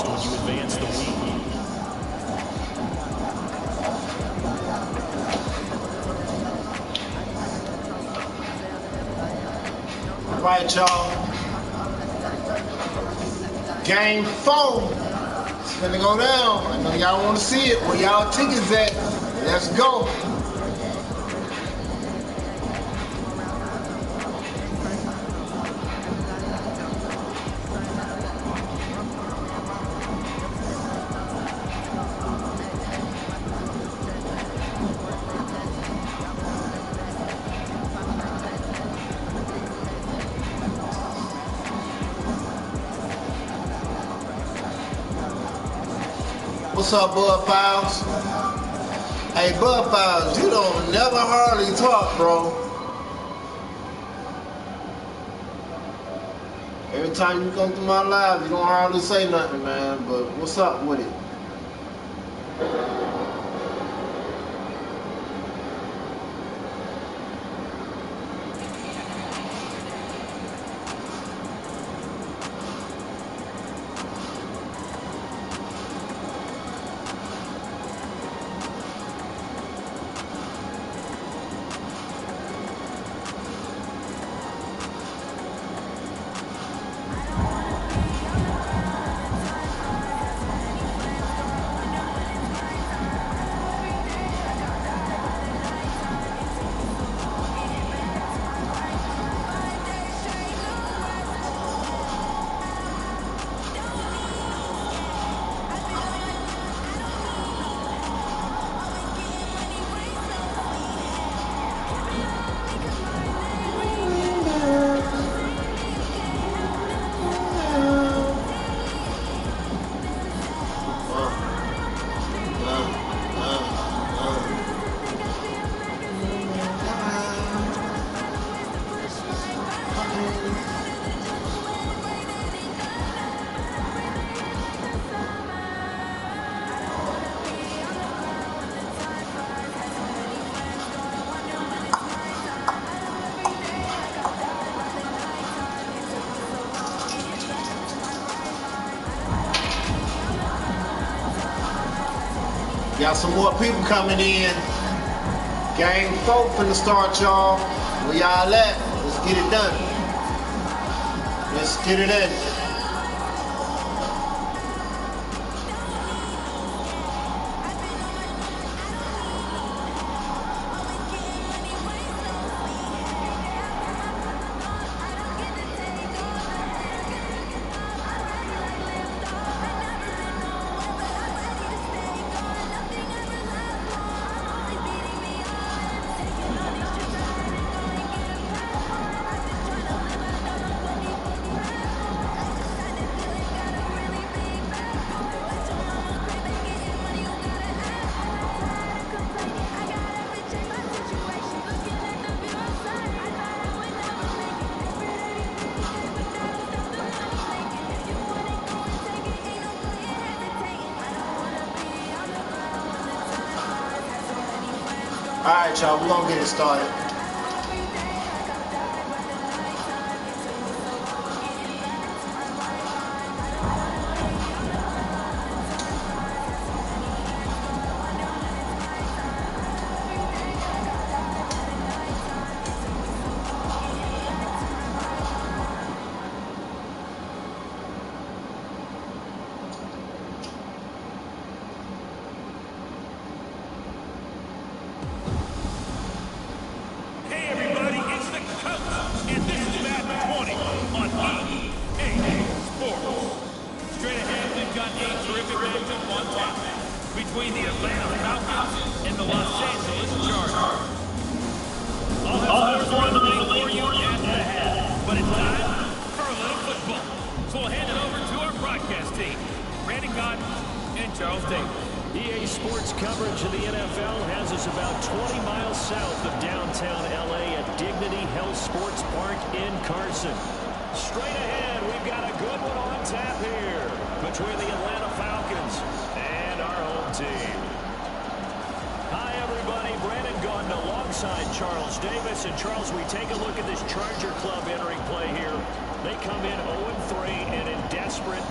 lost when you advance the week. All right, y'all. Game 4. It's gonna go down. I know y'all want to see it. Where y'all tickets at? Let's go. What's up, Bud Files? Hey, Bud Files, you don't never hardly talk, bro. Every time you come to my live, you don't hardly say nothing, man. But what's up with it? Got some more people coming in. Game 4 finna start, y'all. Where y'all at? Let's get it done. Let's get it in. All right, y'all, we're gonna get it started. Between the Atlanta Falcons and the Los Angeles Chargers. I'll have formulated for you at the half, but it's time for a little football. So we'll hand it over to our broadcast team, Brandon Cotton and Charles Davis. EA Sports coverage of the NFL has us about 20 miles south of downtown LA at Dignity Health Sports Park in Carson. Straight ahead, we've got a good one on tap here between the Atlanta Falcons and our home team. Hi, everybody. Brandon Gordon alongside Charles Davis. And, Charles, we take a look at this Charger club entering play here. They come in 0-3 and in desperate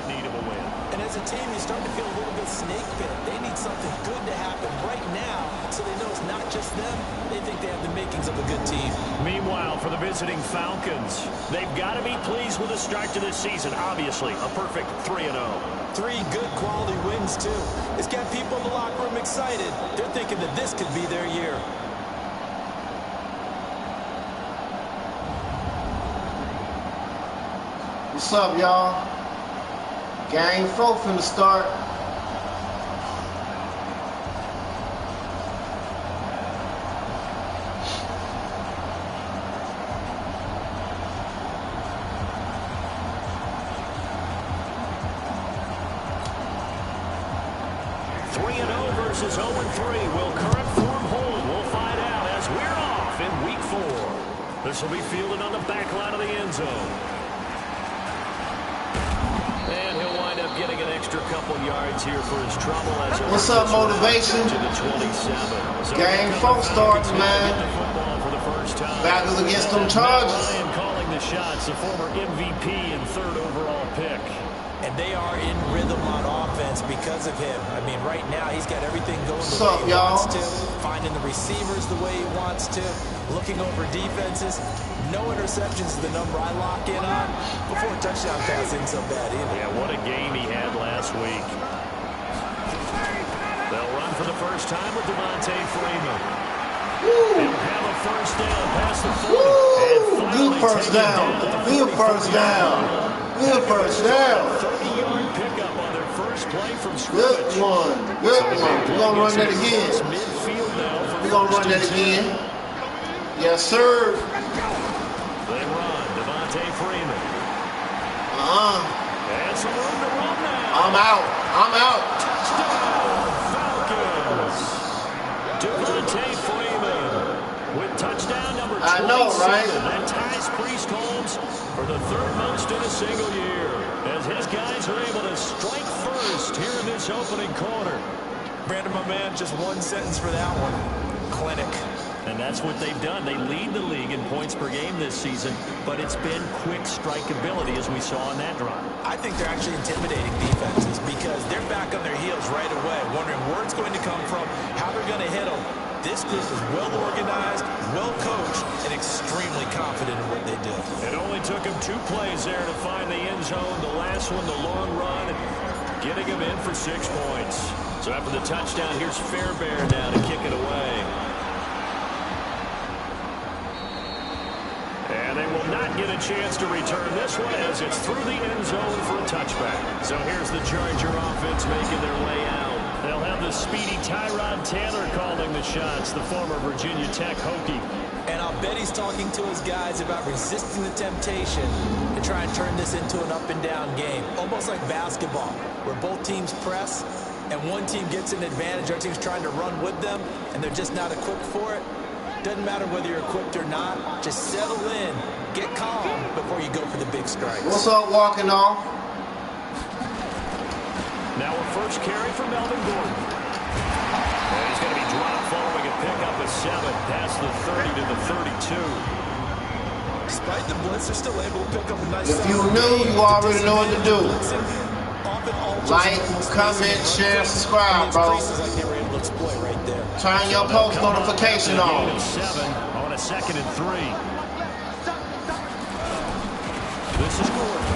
need of a win. as a team, you're starting to feel a little bit snake bit. They need something good to happen right now so they know it's not just them. They think they have the makings of a good team. Meanwhile, for the visiting Falcons, they've got to be pleased with the start to this season. Obviously, a perfect 3-0. 3 good quality wins, too. It's got people in the locker room excited. They're thinking that this could be their year. What's up, y'all? Game 4 finna start. Versus 0-3. Will current form hold? We'll find out as we're off in week 4. This will be fielded on the back line of the end zone. And he'll wind up getting an extra couple yards here for his trouble. As what's up, motivation? To the 27. So game 4 starts, man. For the first time. Battles against them Chargers. And calling the shots, the former MVP and 3rd overall pick. And they are in rhythm on offense because of him. I mean, right now, he's got everything going What's the way up, he y'all? wants to, finding the receivers the way he wants to, looking over defenses. No interceptions is the number I lock in on. Before a touchdown pass isn't so bad either. Yeah, what a game he had last week. They'll run for the first time with Devontae Freeman. They'll have a first down past the 40. Good first down. Good first down. Good first down. 30-yard pickup on their first play from Good scrimmage. one. Good one. We're going to run that again. Midfield now. We're going to run that again. Yes, sir. They run. Devontae Freeman. And some room to run now. I'm out. I'm out. Falcons. Devontae Freeman with touchdown number 27. I know, right? That ties Priest Holmes for the 3rd most in a single year, as his guys are able to strike first here in this opening quarter. Brandon, my man, just one sentence for that one. Clinic. And that's what they've done. They lead the league in points per game this season, but it's been quick strikeability as we saw on that drive. I think they're actually intimidating defenses because they're back on their heels right away, wondering where it's going to come from, how they're going to hit them. This group is well organized, well coached, and extremely confident in what they do. It only took him 2 plays there to find the end zone. The last one, the long run, getting him in for 6 points. So after the touchdown, here's Fairbairn now to kick it away. And they will not get a chance to return this one as it's through the end zone for a touchback. So here's the Charger offense making their way out. They'll have the speedy Tyrod Taylor calling the shots, the former Virginia Tech Hokie. And I'll bet he's talking to his guys about resisting the temptation to try and turn this into an up-and-down game. Almost like basketball, where both teams press, and one team gets an advantage, our team's trying to run with them, and they're just not equipped for it. Doesn't matter whether you're equipped or not. Just settle in, get calm before you go for the big strikes. What's up, walking off? Now a first carry for Melvin Gordon. And he's going to be dropped following a pickup of 7 past the 30 to the 32. Despite the blitz, they're still able to pick up a nice... If you knew, you already know what to do. Like, comment, share, subscribe, bro. Turn your post notification on. 7 on a 2nd and 3. This is Gordon.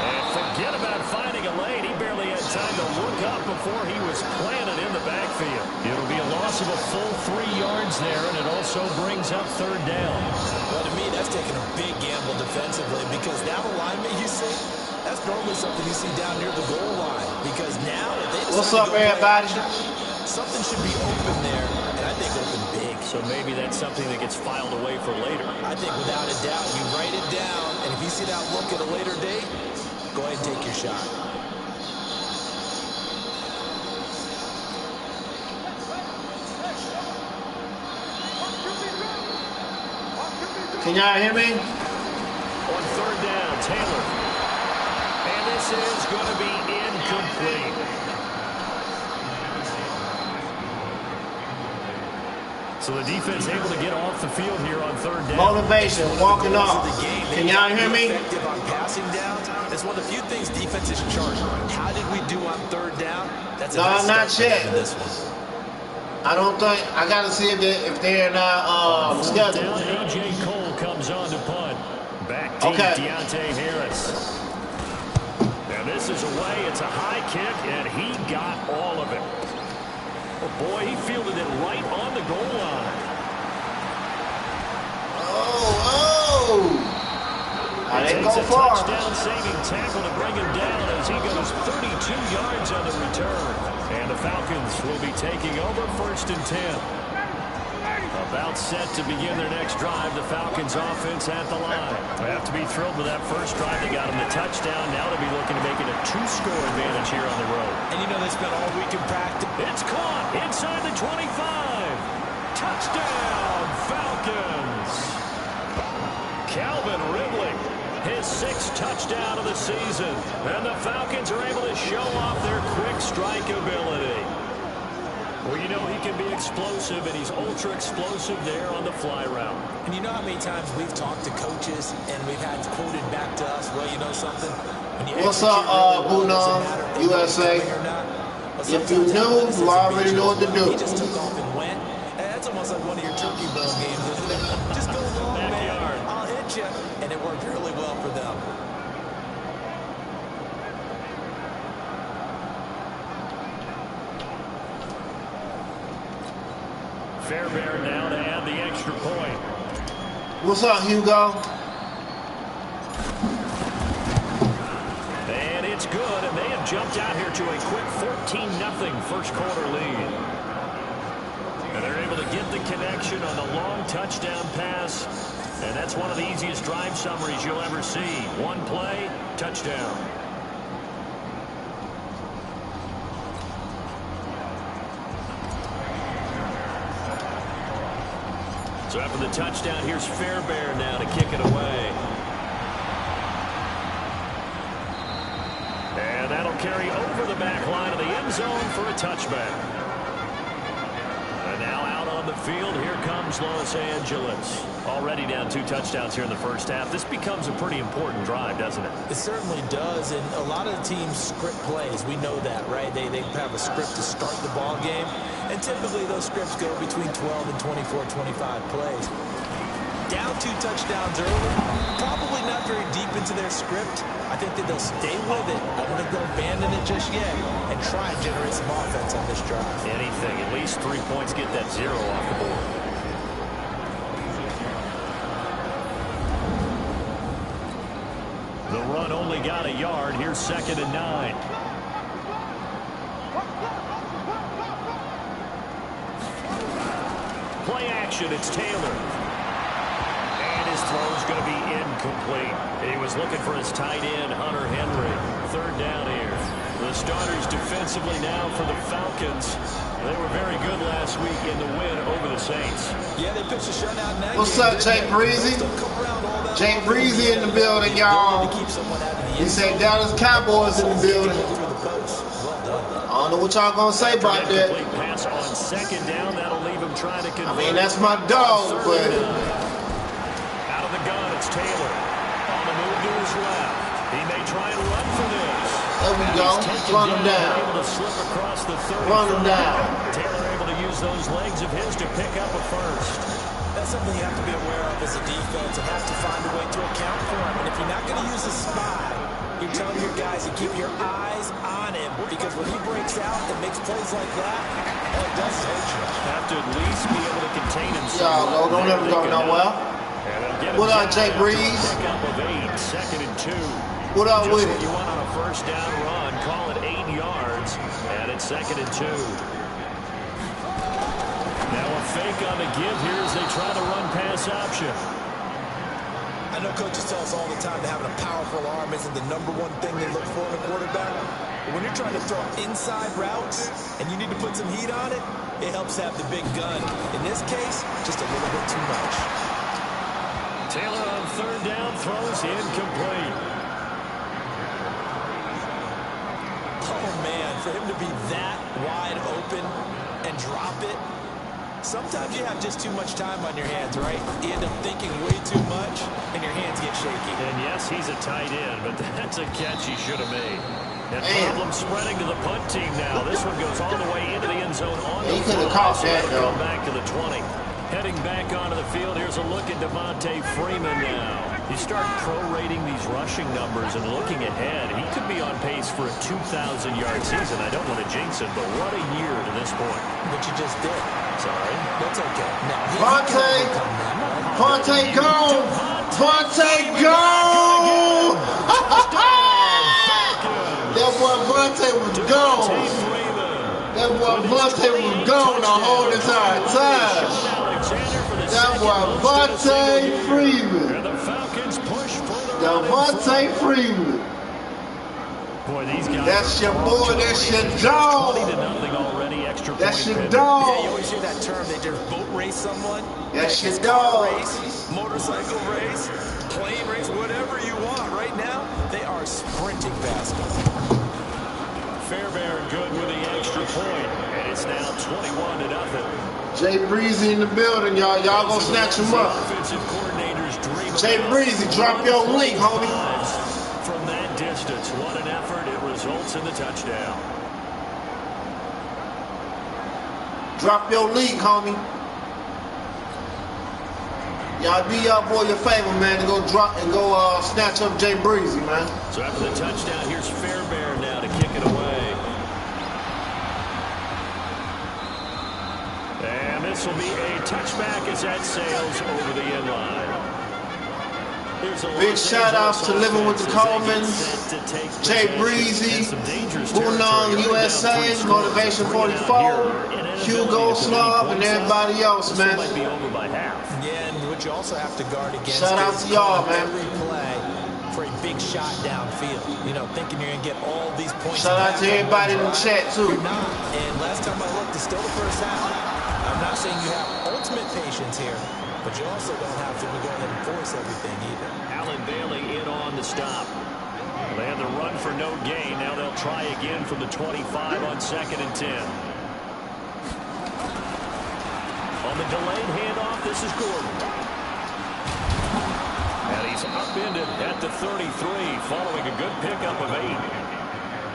And forget about finding a lane. He barely had time to look up before he was planted in the backfield. It'll be a loss of a full 3 yards there, and it also brings up 3rd down. Well, to me, that's taking a big gamble defensively because that alignment you see, that's normally something you see down near the goal line. Because now, if they decide what's up, everybody? Something should be open there, and I think open big. So maybe that's something that gets filed away for later. I think without a doubt, you write it down, and if you see that look at a later date, go ahead and take your shot. Can y'all hear me? On 3rd down, Taylor. And this is going to be incomplete. So the defense able to get off the field here on 3rd down. Motivation, walking off. Can y'all hear me? Effective on passing downs. It's one of the few things defenses charge. How did we do on third down, that's a No, nice not start yet. for this one. I don't think. I got to see if they're not scheduled. A.J. Cole comes on to punt. Back deep, Okay. Deontay Harris. And this is away. It's a high kick, and he got all of it. Oh, boy, he fielded it right on the goal line. Oh! I didn't go Takes a far. touchdown-saving tackle to bring him down as he goes 32 yards on the return. And the Falcons will be taking over 1st and 10. About set to begin their next drive. The Falcons offense at the line. They have to be thrilled with that first drive. They got him the touchdown. Now they'll be looking to make it a 2-score advantage here on the road. And you know they spent all week in practice. It's caught inside the 25. Touchdown, Falcons. Calvin Ridley, his 6th touchdown of the season. And the Falcons are able to show off their quick strike ability. Well, you know he can be explosive, and he's ultra-explosive there on the fly route. And you know how many times we've talked to coaches, and we've had quoted back to us, well, you know something? What's up, Bunam, USA? If you knew, you already know what to do. He just took off and went. And that's almost like one of your turkey bowl games, isn't it? Just go long, man. I'll hit you. And it worked really well for them. Fairbairn now to add the extra point. What's up, Hugo? And it's good, and they have jumped out here to a quick 14-0 first quarter lead. And they're able to get the connection on the long touchdown pass. And that's one of the easiest drive summaries you'll ever see. One play, touchdown. So after the touchdown, here's Fairbairn now to kick it away. And that'll carry over the back line of the end zone for a touchback. And now out on the field, here comes Los Angeles. Already down 2 touchdowns here in the first half. This becomes a pretty important drive, doesn't it? It certainly does, and a lot of the teams script plays. We know that, right? They have a script to start the ball game, and typically those scripts go between 12 and 24, 25 plays. Down 2 touchdowns early, probably not very deep into their script. I think that they'll stay with it. I don't think they'll abandon it just yet and try and generate some offense on this drive. Anything, at least 3 points, get that 0 off the board. The run only got a yard. Here's 2nd and 9. Play action. It's Taylor. And his throw's going to be incomplete. He was looking for his tight end, Hunter Henry. 3rd down here. The starters defensively now for the Falcons. They were very good last week in the win over the Saints. Yeah, they pitched a shutout in that What's game. up, Jay Breezy? Jay Breezy in the building, y'all. He said Dallas Cowboys in the building. I don't know what y'all gonna say about that. Pass on 2nd down. That'll leave him trying to convert. I mean, that's my dog, but Out of the gun, it's Taylor. On the move to his left. He may try and run for this. there we go. Run him down. Able to slip across the 30. Run him down. Taylor able to use those legs of his to pick up a first. That's something you have to be aware of as a defense and have to find a way to account for him. And if you're not going to use the spy, you're telling your guys to keep your eyes on him, because when he breaks out and makes plays like that, well, it does hurt you. Have to at least be able to contain himself. Y'all don't ever go nowhere. What up, Jay Breeze? Pick up of 8, 2nd and 2. What up Just with what it? you want on a first down run. Call it 8 yards, and it's 2nd and 2. Now a fake on the give here as they try to run pass option. I know coaches tell us all the time that having a powerful arm isn't the #1 thing they look for in a quarterback. But when you're trying to throw inside routes and you need to put some heat on it, it helps to have the big gun. In this case, just a little bit too much. Taylor on 3rd down throws incomplete. Oh, man, for him to be that wide open and drop it, sometimes you have just too much time on your hands, right? You end up thinking way too much, and your hands get shaky. And yes, he's a tight end, but that's a catch he should have made. And problem spreading to the punt team now. This one goes all the way into the end zone on the he could have caught that, though. Back to the 20. Heading back onto the field, here's a look at Devontae Freeman now. You start prorating these rushing numbers and looking ahead, he could be on pace for a 2,000-yard season. I don't want to jinx it, but what a year to this point. What you just did. Sorry. That's okay. Now, Vontae, go! Vontae, go! That boy Vontae was gone. That boy Vontae was gone the whole entire time. That boy Devontae Freeman. Devontae Freeman. Boy, these guys. That's your boy. That's your dog. That's your dog. Yeah, you always hear that term. They just boat race someone. That's your dog. Race, motorcycle race, plane race, whatever you want. Right now, they are sprinting basketball. Fairbairn good with the extra point, and it's now 21-0. Jay Breezy in the building, y'all. Y'all gonna snatch him up. Jay Breezy, drop your link, homie. From that distance, what an effort. It results in the touchdown. Drop your link, homie. Y'all do y'all boy your favor, man, to go drop and go snatch up Jay Breezy, man. So after the touchdown, here's Fairbairn now to kick it away. And this will be a touchback as that sails over the end line. Big shout outs to Living with the Colemans, Jay Breezy, Bunong USA, Motivation 44, Hugo Slob, and everybody else, man. Yeah, and what you also have to guard against. Shout out to y'all, man. Every play for a big shot downfield. You know, thinking you're going to get all these points. Shout out to everybody in the chat, too. You're not. And last time I looked, it's still the first half. I'm not saying you have ultimate patience here, but you also don't have to go ahead and force everything either. Allen Bailey in on the stop. They had the run for no gain. Now they'll try again from the 25 on 2nd and 10. On the delayed handoff, this is Gordon. And he's upended at the 33, following a good pickup of 8.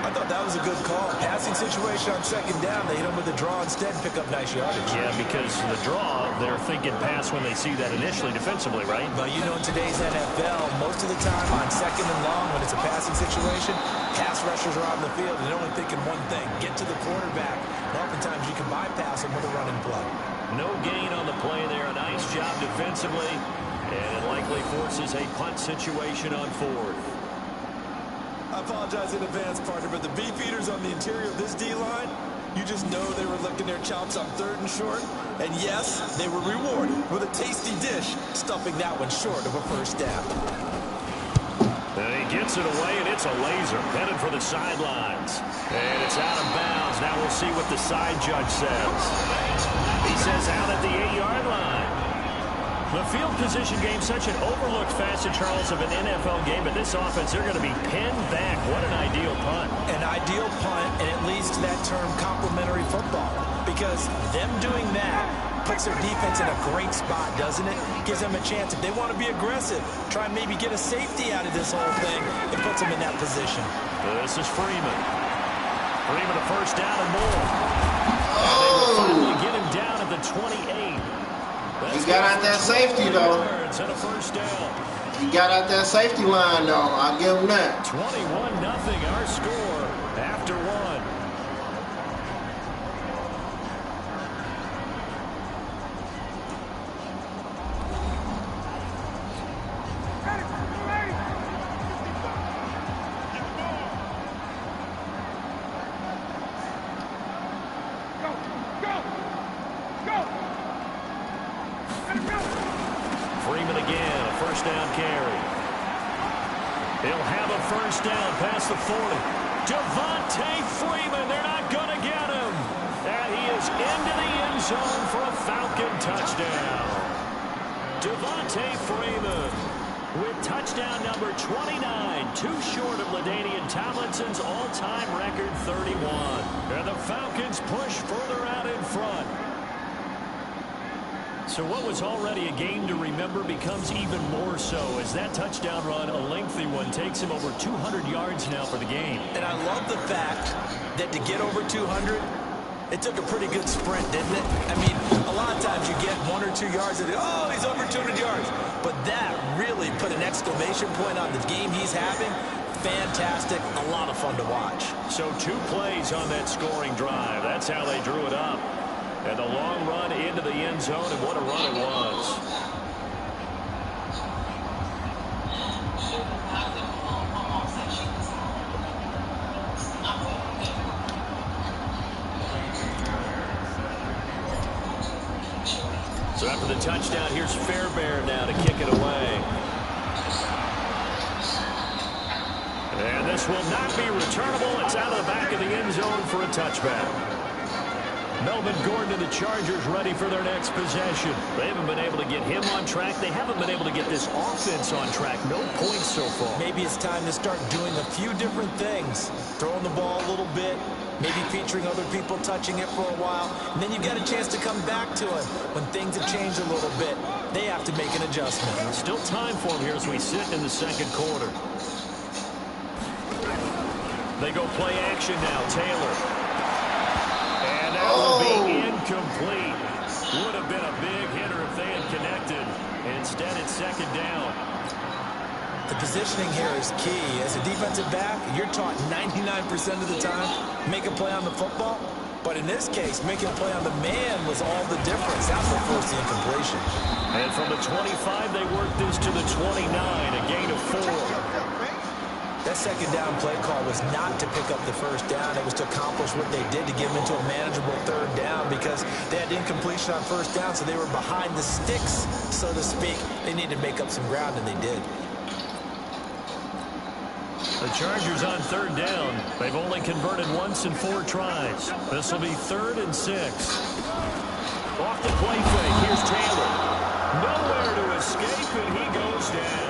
I thought that was a good call. Passing situation on 2nd down. They hit him with a draw instead, pick up nice yardage. Yeah, because the draw, they're thinking pass when they see that initially defensively, right? But you know, in today's NFL, most of the time on 2nd and long, when it's a passing situation, pass rushers are on the field and they're only thinking one thing, get to the quarterback. And oftentimes you can bypass them with a running play. No gain on the play there. A nice job defensively. And it likely forces a punt situation on 4th. I apologize in advance, partner, but the beef eaters on the interior of this D-line, you just know they were licking their chops on 3rd and short. And yes, they were rewarded with a tasty dish, stuffing that one short of a first down. And he gets it away, and it's a laser. Headed for the sidelines. And it's out of bounds. Now we'll see what the side judge says. He says out at the 8-yard line. The field position game, such an overlooked facet, Charles, of an NFL game. But this offense, they're going to be pinned back. What an ideal punt. An ideal punt, and it leads to that term complementary football. Because them doing that puts their defense in a great spot, doesn't it? Gives them a chance. If they want to be aggressive, try and maybe get a safety out of this whole thing, it puts them in that position. This is Freeman. Freeman a first down and more. And they will finally get him down at the 28. He got out that safety, though. He got out that safety line, though. I'll give him that. 21-0, our score after 1. Freeman again, a first down carry. He'll have a first down past the 40. Devontae Freeman, they're not going to get him. And he is into the end zone for a Falcon touchdown. Devontae Freeman with touchdown number 29, too short of LaDainian Tomlinson's all-time record 31. And the Falcons push further out in front. So what was already a game to remember becomes even more so as that touchdown run, a lengthy one, takes him over 200 yards now for the game. And I love the fact that to get over 200, it took a pretty good sprint, didn't it? I mean, a lot of times you get 1 or 2 yards and, oh, he's over 200 yards. But that really put an exclamation point on the game he's having. Fantastic, a lot of fun to watch. So 2 plays on that scoring drive. That's how they drew it up. And the long run into the end zone, and what a run it was. So after the touchdown, here's Fairbairn now to kick it away. And this will not be returnable. It's out of the back of the end zone for a touchback. Melvin Gordon and the Chargers ready for their next possession. They haven't been able to get him on track. They haven't been able to get this offense on track. No points so far. Maybe it's time to start doing a few different things. Throwing the ball a little bit, maybe featuring other people touching it for a while, and then you've got a chance to come back to it. When things have changed a little bit, they have to make an adjustment. Still time for him here as we sit in the second quarter. They go play action now. Taylor. And that will be incomplete. Would have been a big hitter if they had connected. Instead, it's second down. The positioning here is key. As a defensive back, you're taught 99% of the time, make a play on the football. But in this case, making a play on the man was all the difference. That's what forced the incompletion. And from the 25, they worked this to the 29, a gain of 4. That second down play call was not to pick up the first down. It was to accomplish what they did to get them into a manageable third down because they had incompletion on first down, so they were behind the sticks, so to speak. They needed to make up some ground, and they did. The Chargers on third down. They've only converted once in 4 tries. This will be 3rd and 6. Off the play fake. Here's Taylor. Nowhere to escape, and he goes down.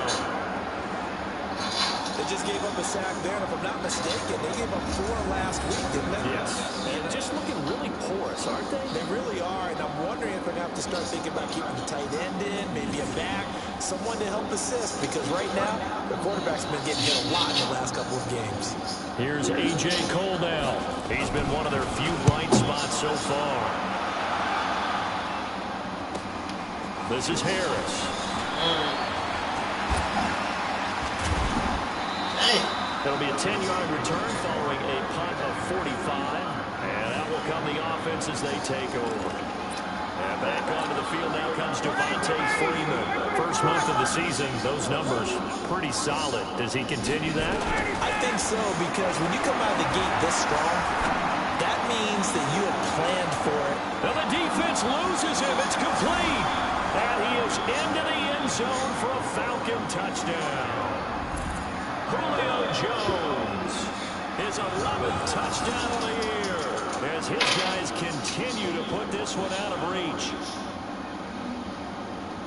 They just gave up a sack there, and if I'm not mistaken, they gave up 4 last week, didn't they? Yes. And just looking really porous, aren't they? They really are, and I'm wondering if they're going to have to start thinking about keeping the tight end in, maybe a back, someone to help assist, because right now, the quarterback's been getting hit a lot in the last couple of games. Here's A.J. Cole now. He's been one of their few bright spots so far. This is Harris. It'll be a 10-yard return following a punt of 45. And out will come the offense as they take over. And back onto the field now comes Devontae Freeman. First month of the season, those numbers pretty solid. Does he continue that? I think so, because when you come out of the gate this strong, that means that you have planned for it. Now the defense loses him. It's complete. And he is into the end zone for a Falcon touchdown. Julio Jones, his 11th touchdown of the year, as his guys continue to put this one out of reach.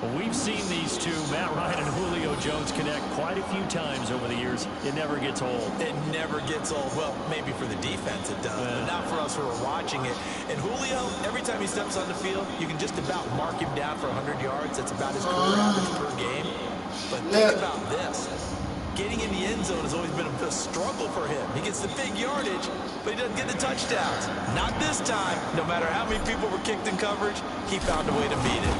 Well, we've seen these two, Matt Ryan and Julio Jones, connect quite a few times over the years. It never gets old. It never gets old. Well, maybe for the defense it does, but not for us who are watching it. And Julio, every time he steps on the field, you can just about mark him down for 100 yards. That's about his career average per game. But think about this. Getting in the end zone has always been a struggle for him. He gets the big yardage, but he doesn't get the touchdowns. Not this time. No matter how many people were kicked in coverage, he found a way to beat it.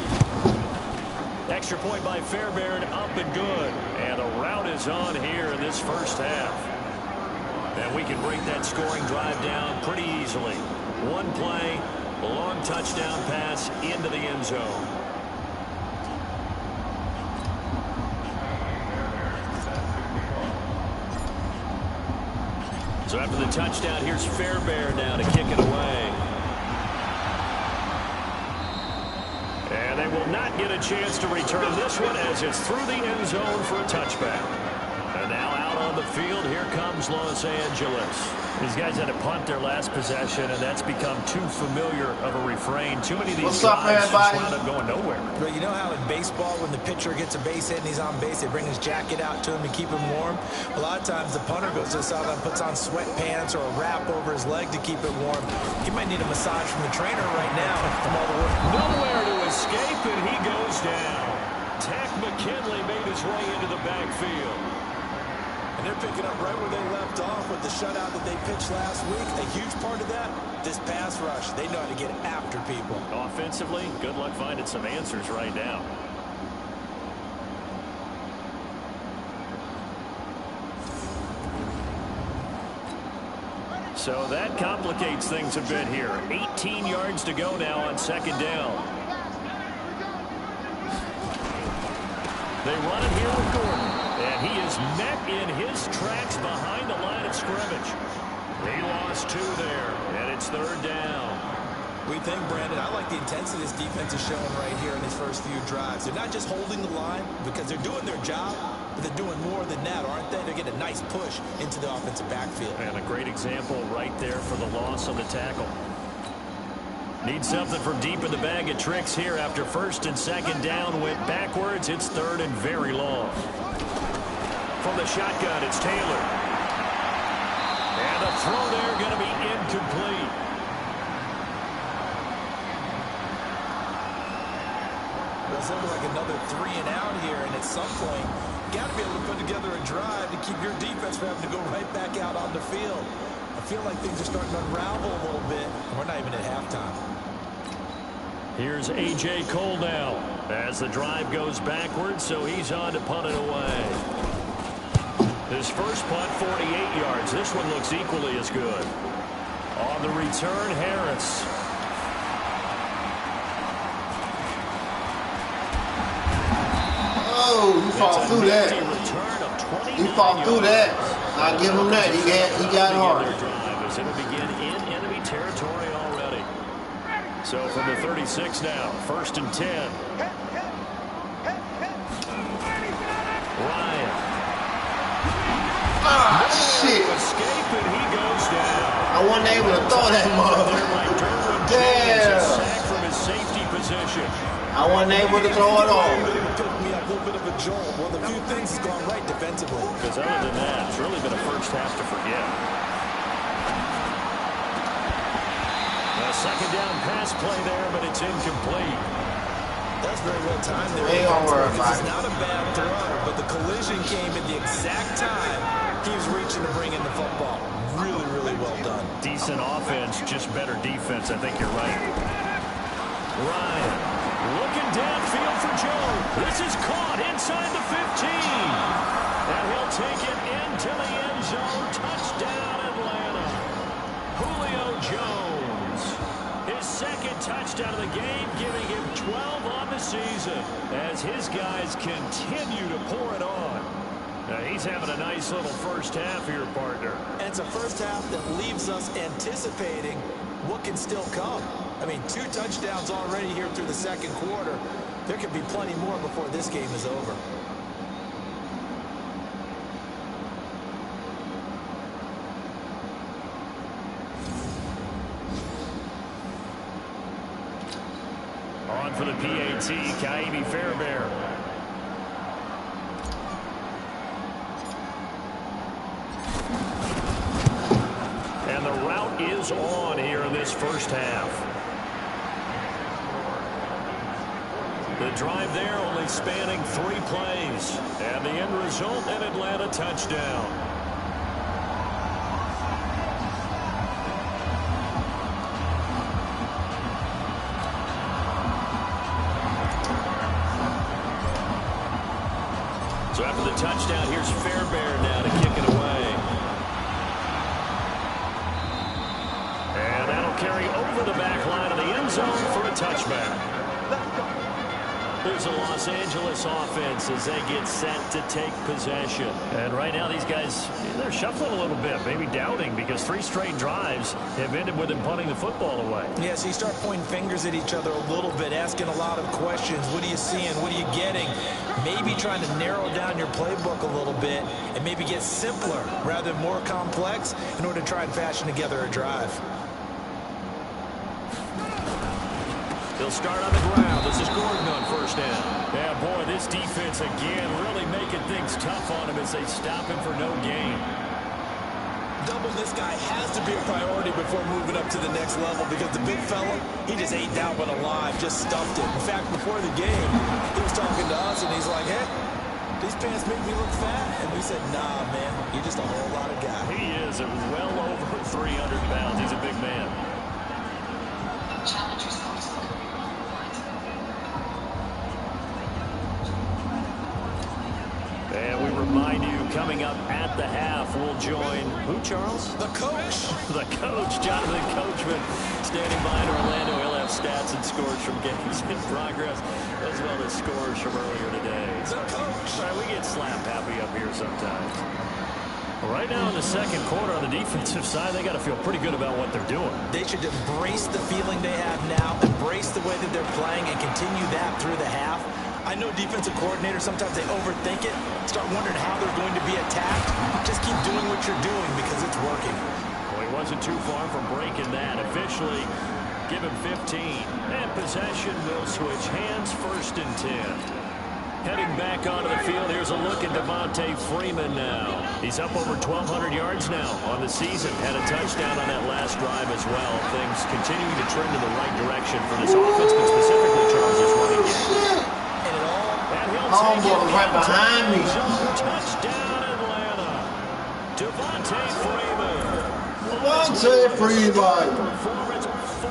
Extra point by Fairbairn, up and good. And the route is on here in this first half. And we can break that scoring drive down pretty easily. One play, a long touchdown pass into the end zone. So after the touchdown, here's Fairbairn now to kick it away. And they will not get a chance to return this one as it's through the end zone for a touchback. And now out on the field. Here comes Los Angeles. These guys had to punt their last possession, and that's become too familiar of a refrain. Too many of these drives just wound up going nowhere. But you know how in baseball, when the pitcher gets a base hit and he's on base, they bring his jacket out to him to keep him warm? A lot of times the punter goes to the sideline, puts on sweatpants or a wrap over his leg to keep it warm. He might need a massage from the trainer right now from all the work. Nowhere to escape, and he goes down. Tech McKinley made his way into the backfield. And they're picking up right where they left off with the shutout that they pitched last week. A huge part of that, this pass rush. They know how to get after people. Offensively, good luck finding some answers right now. So that complicates things a bit here. 18 yards to go now on second down. They run it here with Gordon. And he is met in his tracks behind the line of scrimmage. He lost 2 there, and it's third down. We think, Brandon, I like the intensity this defense is showing right here in these first few drives. They're not just holding the line because they're doing their job, but they're doing more than that, aren't they? They're getting a nice push into the offensive backfield. And a great example right there for the loss on the tackle. Need something from deep in the bag of tricks here after first and second down went backwards. It's third and very long. From the shotgun, it's Taylor. And the throw there going to be incomplete. Well, it's looking like another 3 and out here, and at some point, you got to be able to put together a drive to keep your defense from having to go right back out on the field. I feel like things are starting to unravel a little bit. We're not even at halftime. Here's A.J. Cole now as the drive goes backwards, so he's on to punt it away. His first punt, 48 yards. This one looks equally as good. On the return, Harris. Oh, he fought through that. He fought through that. I give him that. He got hard. As it'll begin in enemy territory already. So from the 36 now, first and 10. Ryan. Ah, shit. Escape and he goes down. I wasn't able to throw that mother. Damn. Sack from his safety position. I wasn't able to throw it all. A little bit of a jolt. Well, the few things has gone right defensively. Because other than that, it's really been a first half to forget. A second down pass play there, but it's incomplete. That's very well timed there. Ain't gonna worry about It's it. not a bad throw, but the collision came at the exact time he was reaching to bring in the football. Really, really well done. Decent offense, just better defense. I think you're right. Ryan looking downfield for Joe. This is caught inside the 15. And he'll take it into the end zone. Touchdown, Atlanta. Julio Jones. His second touchdown of the game, giving him 12 on the season as his guys continue to pour it on. Now, he's having a nice little first half here, partner. And it's a first half that leaves us anticipating what can still come. I mean, 2 touchdowns already here through the second quarter. There could be plenty more before this game is over. On for the PAT, Ka'imi Fairbairn. And the route is on here in this first half. The drive there only spanning 3 plays. And the end result, an Atlanta touchdown. So after the touchdown, here's Fairbairn now to kick it away. And that'll carry over the back line of the end zone for a touchback. There's a Los Angeles offense as they get set to take possession. And right now these guys, they're shuffling a little bit, maybe doubting, because 3 straight drives have ended with them punting the football away. Yeah, so you start pointing fingers at each other a little bit, asking a lot of questions. What are you seeing? What are you getting? Maybe trying to narrow down your playbook a little bit and maybe get simpler rather than more complex in order to try and fashion together a drive. They'll start on the ground. This is Gordon on first down. Yeah, boy, this defense again really making things tough on him as they stop him for no gain. Double this guy has to be a priority before moving up to the next level, because the big fella, he just ate that one alive, just stuffed it. In fact, before the game, he was talking to us, and he's like, hey, these pants make me look fat. And we said, nah, man, you're just a whole lot of guy. He is well over 300 pounds. He's a big man. And we remind you, coming up at the half, we'll join who, Charles? The coach. The coach, Jonathan Coachman, standing by in Orlando. He'll have stats and scores from games in progress, as well as scores from earlier today. The coach. All right, we get slap happy up here sometimes. Right now in the second quarter on the defensive side, they got to feel pretty good about what they're doing. They should embrace the feeling they have now, embrace the way that they're playing, and continue that through the half. I know defensive coordinators, sometimes they overthink it, start wondering how they're going to be attacked. Just keep doing what you're doing because it's working. Well, he wasn't too far from breaking that. Officially, give him 15. And possession will switch hands, 1st and 10. Heading back onto the field, here's a look at Devontae Freeman now. He's up over 1,200 yards now on the season. Had a touchdown on that last drive as well. Things continuing to trend in the right direction for this offense, but specifically Charles' running game. And it all... Homeboy right behind me. Touchdown, Atlanta. Devontae Freeman. Devontae Freeman. Performance, 4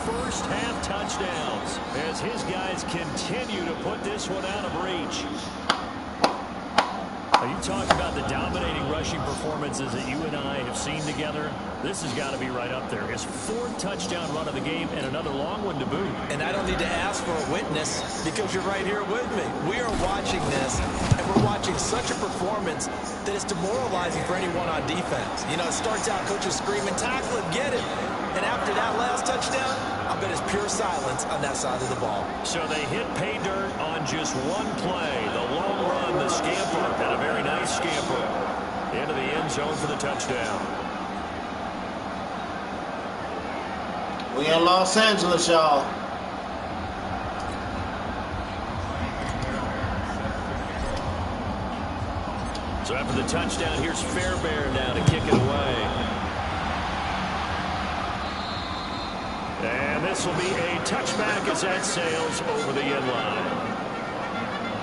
first-half touchdowns as his guys continue to put this one out of reach. You talk about the dominating rushing performances that you and I have seen together. This has got to be right up there. His 4th touchdown run of the game and another long one to boot. And I don't need to ask for a witness because you're right here with me. We are watching this, and we're watching such a performance that it's demoralizing for anyone on defense. You know, it starts out, coaches screaming, tackle it, get it. And after that last touchdown, I bet it's pure silence on that side of the ball. So they hit pay dirt on just one play. The long run, the scamper, and a very nice scamper into the end zone for the touchdown. We in Los Angeles, y'all. So after the touchdown, here's Fairbairn now to kick it away. And this will be a touchback as that sails over the end line.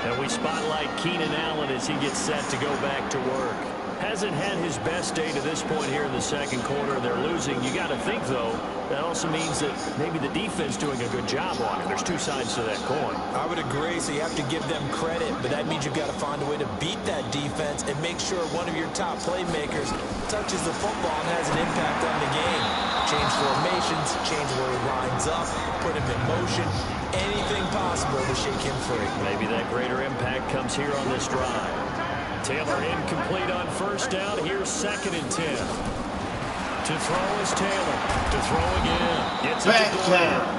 And we spotlight Keenan Allen as he gets set to go back to work. Hasn't had his best day to this point here in the second quarter. They're losing. You got to think, though, that also means that maybe the defense doing a good job on it. There's 2 sides to that coin. I would agree, so you have to give them credit, but that means you've got to find a way to beat that defense and make sure one of your top playmakers touches the football and has an impact on the game. Change formations, change where he lines up, put him in motion, anything possible to shake him free. Maybe that greater impact comes here on this drive. Taylor incomplete on first down. Here's 2nd and 10. To throw is Taylor. To throw again. Gets it to Gordon.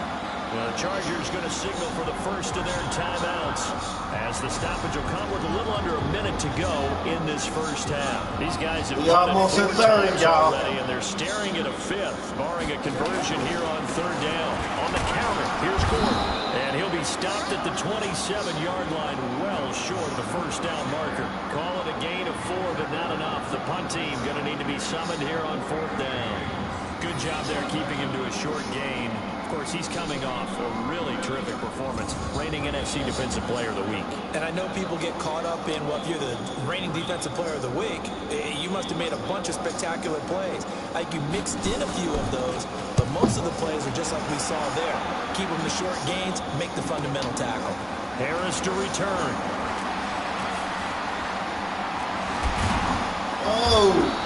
The Chargers going to signal for the first of their timeouts as the stoppage will come with a little under a minute to go in this first half. These guys have almost in 3rd, y'all, already, and they're staring at a 5th, barring a conversion here on 3rd down. On the counter, here's Gordon, and he'll be stopped at the 27-yard line, well short of the first down marker. Call it a gain of 4, but not enough. The punt team going to need to be summoned here on 4th down. Good job there keeping him to a short gain. Of course, he's coming off a really terrific performance, reigning NFC Defensive Player of the Week. And I know people get caught up in, well, if you're the reigning Defensive Player of the Week, you must have made a bunch of spectacular plays. Like, you mixed in a few of those, but most of the plays are just like we saw there. Keep them to short gains, make the fundamental tackle. Harris to return. Oh!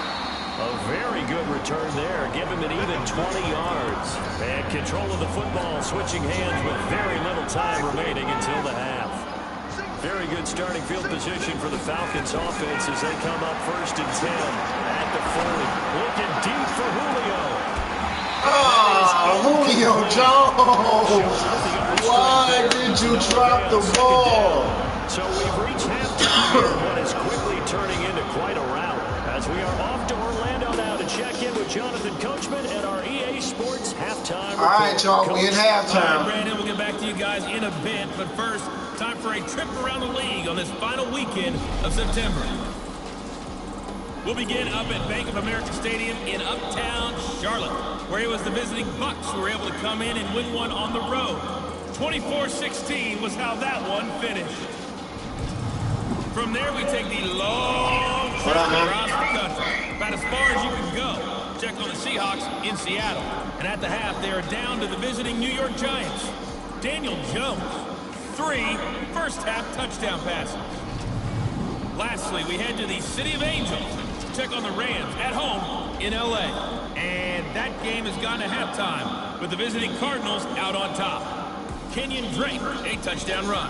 A very good return there. Give him an even 20 yards. And control of the football, switching hands with very little time remaining until the half. Very good starting field position for the Falcons offense as they come up 1st and 10 at the 40. Looking deep for Julio. Julio Jones. Why did you drop the ball? So we've reached halftime here, what is quickly turning into quite a rout. As we are off to Orlando now to check in with Jonathan Coachman at our EA Sports halftime report. All right, y'all, we in halftime. All right, Brandon, we'll get back to you guys in a bit. But first, time for a trip around the league on this final weekend of September. We'll begin up at Bank of America Stadium in Uptown Charlotte, where it was the visiting Bucks who were able to come in and win one on the road. 24-16 was how that one finished. From there, we take the long trip across the country, about as far as you can go. Check on the Seahawks in Seattle. And at the half, they are down to the visiting New York Giants. Daniel Jones, 3 first-half touchdown passes. Lastly, we head to the City of Angels to check on the Rams at home in L.A. And that game has gone to halftime with the visiting Cardinals out on top. Kenyon Drake, a touchdown run.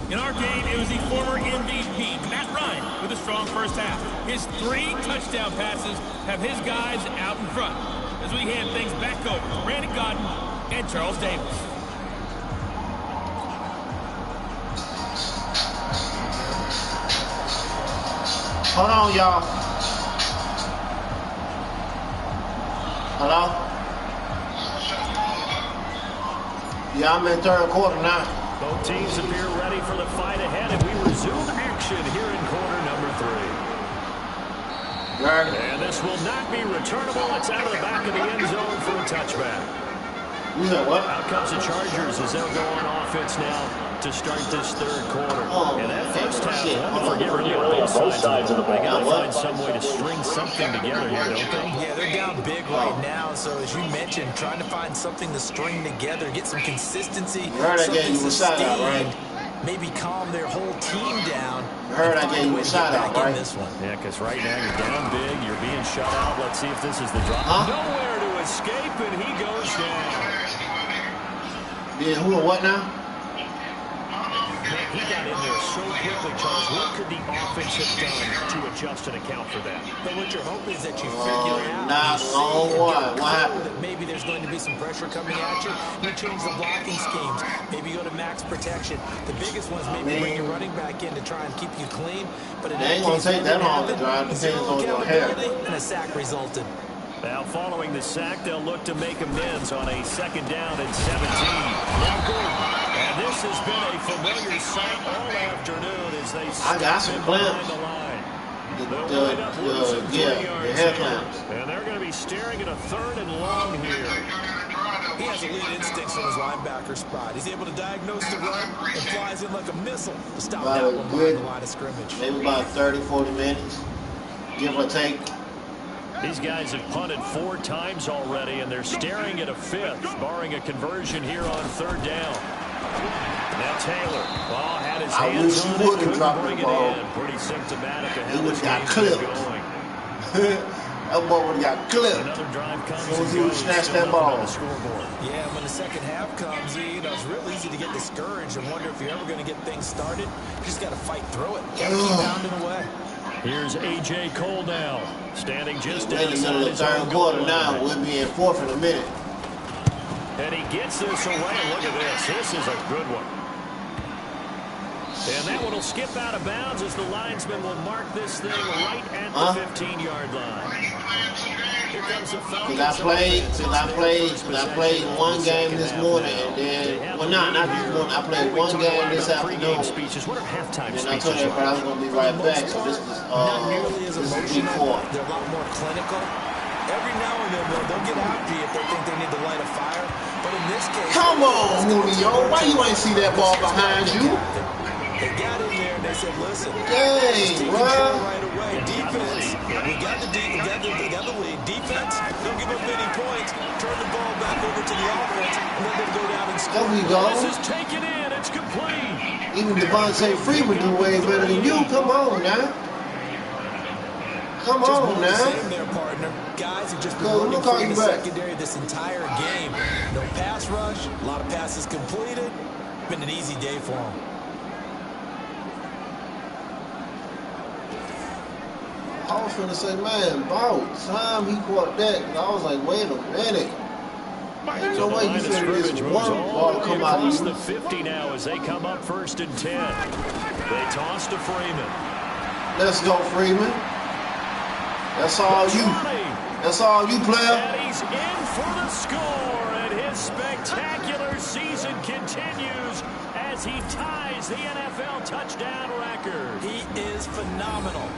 In our game, it was the former MVP, Matt Ryan, with a strong first half. His 3 touchdown passes have his guys out in front as we hand things back over to Brandon Godden and Charles Davis. Hold on, y'all. Hello? Yeah, I'm in 3rd quarter now. Both teams appear ready for the fight ahead, and we resume action here in quarter number 3. Right. And this will not be returnable. It's out of the back of the end zone for a touchback. You said what? Out comes the Chargers as they'll go on offense now to start this 3rd quarter. And that first half, one to forget really on both sides of the ball. They got to find some way to string something together here, don't they? Yeah, they're down big right now. So as you mentioned, trying to find something to string together, get some consistency, something sustained, maybe calm their whole team down. I heard I gave you a shout out, right? This one. Yeah, because right now you're down big, you're being shut out. Let's see if this is the drop. Nowhere to escape, and he goes down. Yeah, who or what now? He got in there so quickly, Charles. What could the offense have done to adjust and account for that? But what you're hoping is that you figure it out. Not on what? What happened? That maybe there's going to be some pressure coming at you. You change the blocking schemes. Maybe go to max protection. The biggest one's maybe bring your running back in to try and keep you clean. But it ain't going to take that long to drive. Depends on your hair. And a sack resulted. Now, following the sack, they'll look to make amends on a 2nd down and 17. And this has been a familiar sight all afternoon as they I got some clamps. The hair clamps. And they're going to be staring at a 3rd and long here. He has elite instincts from his linebacker spot. He's able to diagnose the run and flies in like a missile to stop that one behind the line of scrimmage. Maybe about 30, 40 minutes, give or take. These guys have punted 4 times already, and they're staring at a 5th, barring a conversion here on 3rd down. Now Taylor, had his hands on it, couldn't bring it in. Pretty symptomatic of how this game's going. That ball would have got clipped. Another drive comes as he would snatch that ball. Yeah, when the 2nd half comes, it's real easy to get discouraged and wonder if you're ever going to get things started. You just got to fight through it. Got to keep pounding away. Here's A.J. Cole now, standing just in the middle of the 3rd quarter now. We'll be in 4th in a minute. And he gets this away. Look at this. This is a good one. And that one will skip out of bounds as the linesman will mark this thing right at the 15-yard line. Here comes the Falcons. I played one game this morning, and then, well, not this morning. I played one game this afternoon. What are halftime speeches? And I told everybody I was going to be right back. So this is week 4. They're a lot more clinical. Every now and then, they'll get after you if they think they need to light a fire. But in this case, come on, Julio. Why you ain't see that ball behind you? They got in there and they said, listen, dang, bro. Right away. Defense, we got the lead. Defense, don't give up any points. Turn the ball back over to the offense and let them go down and score. There we go. This is taken in. It's complete. Even Devontae Freeman do way better than you. Come on now. Come Just on, more of the man. same there, partner. Guys have just been Go, running look how free in you the back. secondary this entire game. No pass rush, a lot of passes completed. Been an easy day for them. I was finna say, man, about time he caught that. And I was like, wait a minute. Ain't no way you finna get some one ball come out of you. The 50 now as they come up 1st and 10. They toss to Freeman. Let's go, Freeman. That's all you. That's all you, player. And he's in for the score, and his spectacular season continues as he ties the NFL touchdown record. He is phenomenal.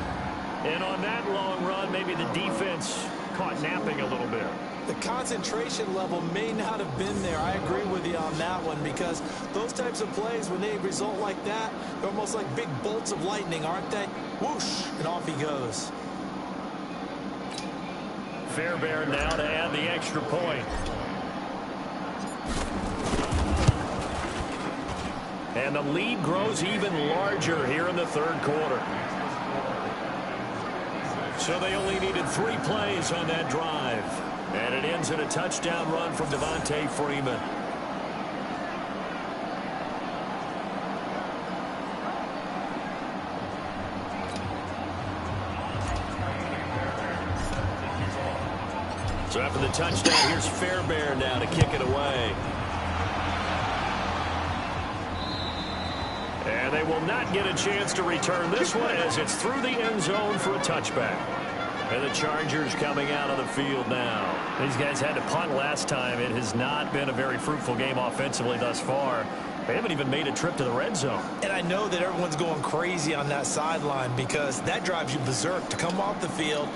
And on that long run, maybe the defense caught napping a little bit. The concentration level may not have been there. I agree with you on that one, because those types of plays, when they result like that, they're almost like big bolts of lightning, aren't they? Whoosh, and off he goes. Fairbairn now to add the extra point. And the lead grows even larger here in the 3rd quarter. So they only needed 3 plays on that drive. And it ends in a touchdown run from Devontae Freeman. So after the touchdown, here's Fairbairn now to kick it away. And they will not get a chance to return this one as it's through the end zone for a touchback. And the Chargers coming out of the field now. These guys had to punt last time. It has not been a very fruitful game offensively thus far. They haven't even made a trip to the red zone. And I know that everyone's going crazy on that sideline, because that drives you berserk to come off the field,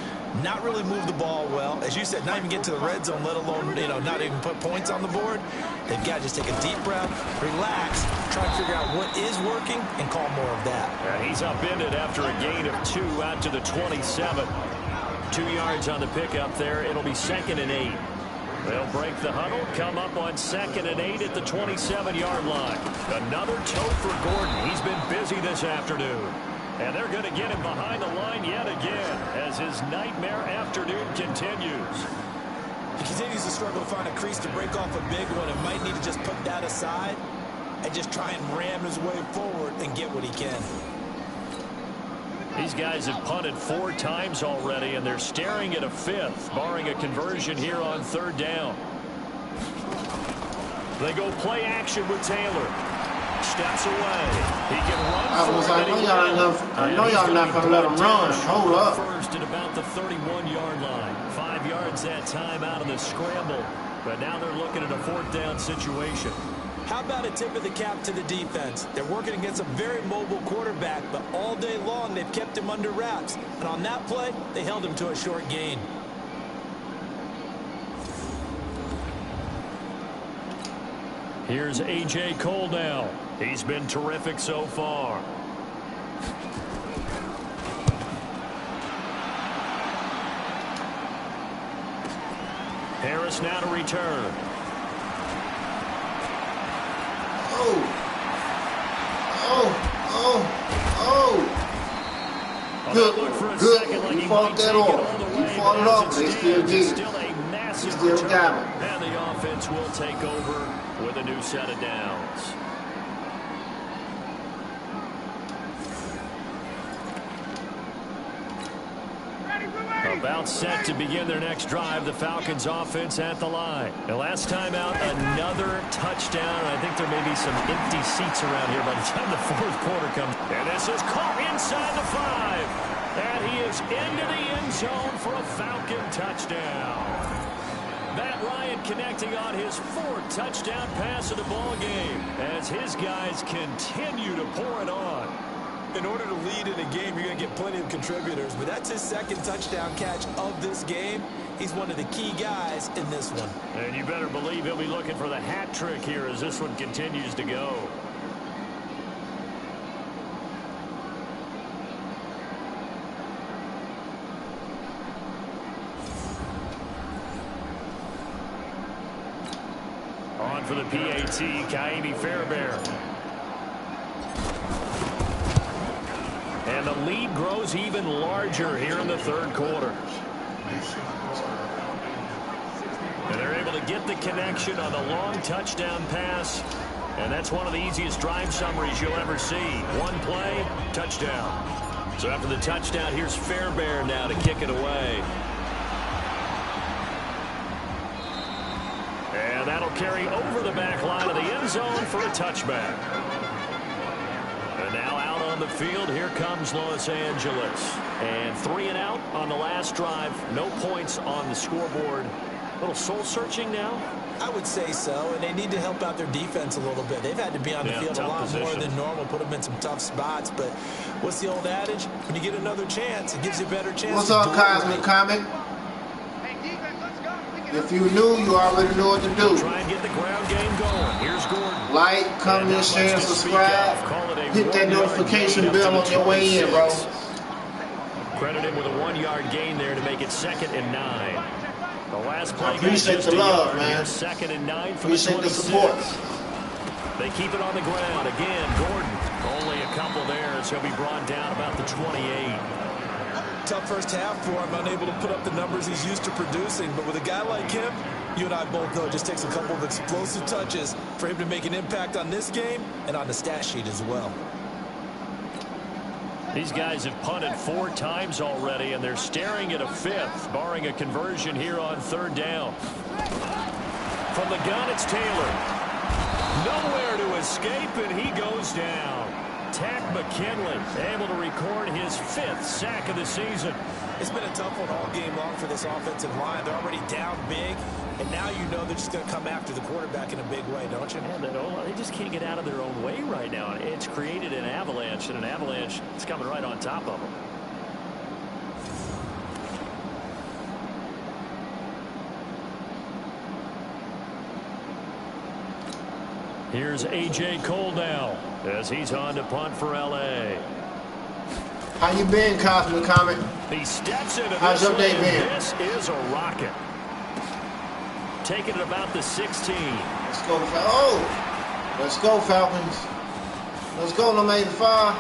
not really move the ball well. As you said, not even get to the red zone, let alone, not even put points on the board. They've got to just take a deep breath, relax, try to figure out what is working, and call more of that. And he's upended after a gain of 2 out to the 27. 2 yards on the pickup there. It'll be 2nd and 8. They'll break the huddle, come up on 2nd and 8 at the 27-yard line. Another tote for Gordon. He's been busy this afternoon. And they're going to get him behind the line yet again as his nightmare afternoon continues. He continues to struggle to find a crease to break off a big one, and might need to just put that aside and just try and ram his way forward and get what he can. These guys have punted 4 times already, and they're staring at a 5th, barring a conversion here on 3rd down. They go play action with Taylor. Steps away. He can run. I know y'all not gonna let him run. Hold up. First at about the 31-yard line. 5 yards that time out of the scramble. But now they're looking at a 4th down situation. How about a tip of the cap to the defense? They're working against a very mobile quarterback, but all day long they've kept him under wraps. And on that play, they held him to a short gain. Here's A.J. Cole now. He's been terrific so far. Harris now to return. Good. You fought that off. You fought it off. They still did it. They still got it. And the offense will take over with a new set of downs. About set to begin their next drive. The Falcons offense at the line. And last time out, another touchdown. I think there may be some empty seats around here by the time the 4th quarter comes. And this is caught inside the 5. And he is into the end zone for a Falcon touchdown. Matt Ryan connecting on his 4th touchdown pass of the ball game as his guys continue to pour it on. In order to lead in a game, you're going to get plenty of contributors, but that's his 2nd touchdown catch of this game. He's one of the key guys in this one. And you better believe he'll be looking for the hat trick here as this one continues to go. On for the PAT, Kaimi Fairbairn. And the lead grows even larger here in the third quarter. And they're able to get the connection on the long touchdown pass. And that's one of the easiest drive summaries you'll ever see. One play, touchdown. So after the touchdown, here's Fairbairn now to kick it away. And that'll carry over the back line of the end zone for a touchback. And now out on the field, here comes Los Angeles. And 3 and out on the last drive. No points on the scoreboard. A little soul-searching now? I would say so, and they need to help out their defense a little bit. They've had to be on the field a lot more than normal, put them in some tough spots. But what's the old adage? When you get another chance, it gives you a better chance. What's up, Cosmic Comic? If you knew, you already know what to do. Try and get the ground game going. Here's Gordon. Like, comment, share, subscribe. Hit that notification bell on your way in, bro. Credit him with a 1-yard gain there to make it 2nd and 9. The last play. I appreciate the love, man. 2nd and 9 for appreciate the support. They keep it on the ground. Again, Gordon. Only a couple there as he'll be brought down about the 28. Tough first half for him, unable to put up the numbers he's used to producing. But with a guy like him, you and I both know it just takes a couple of explosive touches for him to make an impact on this game and on the stat sheet as well. These guys have punted 4 times already, and they're staring at a 5th, barring a conversion here on 3rd down. From the gun, it's Taylor. Nowhere to escape, and he goes down. Tack McKinley able to record his 5th sack of the season. It's been a tough one all game long for this offensive line. They're already down big, and now you know they're just going to come after the quarterback in a big way, don't you? Man, they just can't get out of their own way right now. It's created an avalanche, and an avalanche is coming right on top of them. Here's A.J. Cole now as he's on to punt for L.A. How you been, Cosmic Comic? He steps into How's your day been? This is a rocket. Taking it about the 16. Let's go, let's go, Falcons. Let's go, number 85.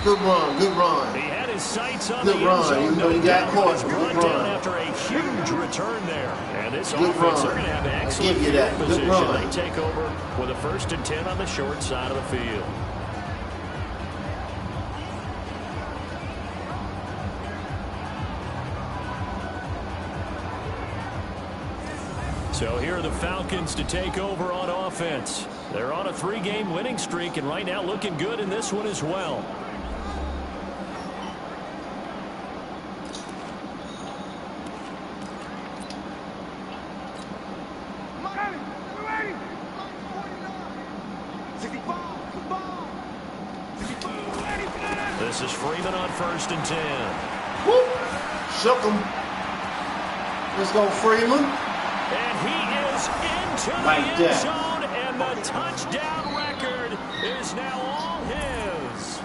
Good run, good run. He had his sights on good the run. end zone. Even though you got caught, good run. After a huge return there. And this good offense, run. they're going to have excellent give you that. Good position. run. They take over with a 1st and 10 on the short side of the field. So here are the Falcons to take over on offense. They're on a 3-game winning streak, and right now looking good in this one as well. This is Freeman on 1st and 10. Whoop. Shook him. Let's go, Freeman. And he is into the end zone, and the touchdown record is now all his.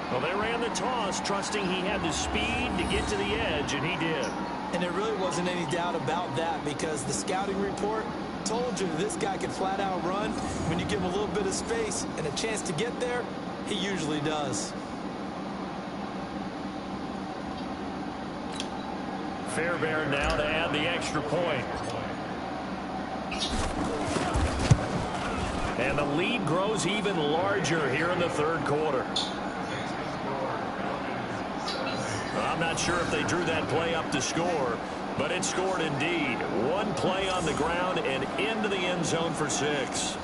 Well, they ran the toss, trusting he had the speed to get to the edge, and he did. And there really wasn't any doubt about that, because the scouting report told you this guy could flat out run. When you give him a little bit of space and a chance to get there, he usually does. Fairbairn now to add the extra point. And the lead grows even larger here in the 3rd quarter. I'm not sure if they drew that play up to score, but it scored indeed. 1 play on the ground and into the end zone for 6.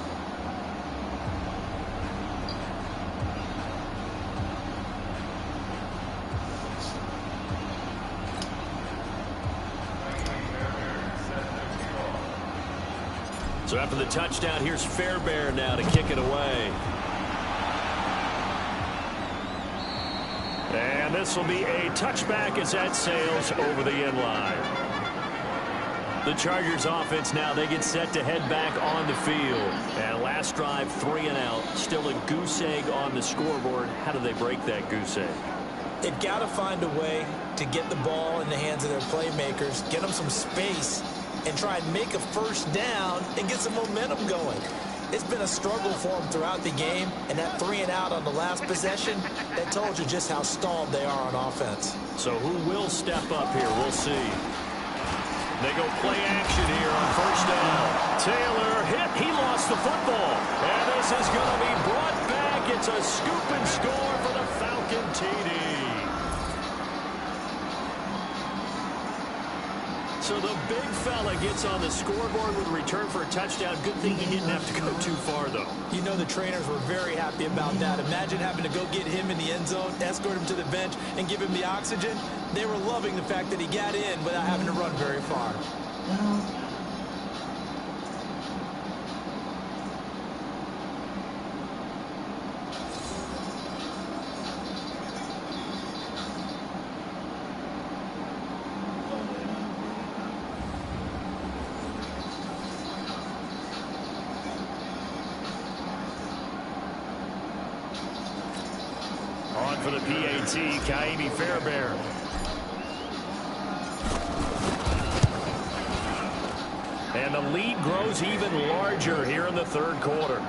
So after the touchdown, here's Fairbairn now to kick it away. And this will be a touchback as that sails over the end line. The Chargers offense now, they get set to head back on the field. And last drive, 3 and out. Still a goose egg on the scoreboard. How do they break that goose egg? They've got to find a way to get the ball in the hands of their playmakers, get them some space, and try and make a 1st down and get some momentum going. It's been a struggle for them throughout the game, and that 3 and out on the last possession, that told you just how stalled they are on offense. So who will step up here? We'll see. They go play action here on first down. Taylor hit. He lost the football. And this is going to be brought back. It's a scoop and score for the Falcon TD. So the big fella gets on the scoreboard with a return for a touchdown. Good thing he didn't have to go too far, though. You know the trainers were very happy about that. Imagine having to go get him in the end zone, escort him to the bench, and give him the oxygen. They were loving the fact that he got in without having to run very far. On for the PAT, Kaimi Fairbairn. And the lead grows even larger here in the third quarter.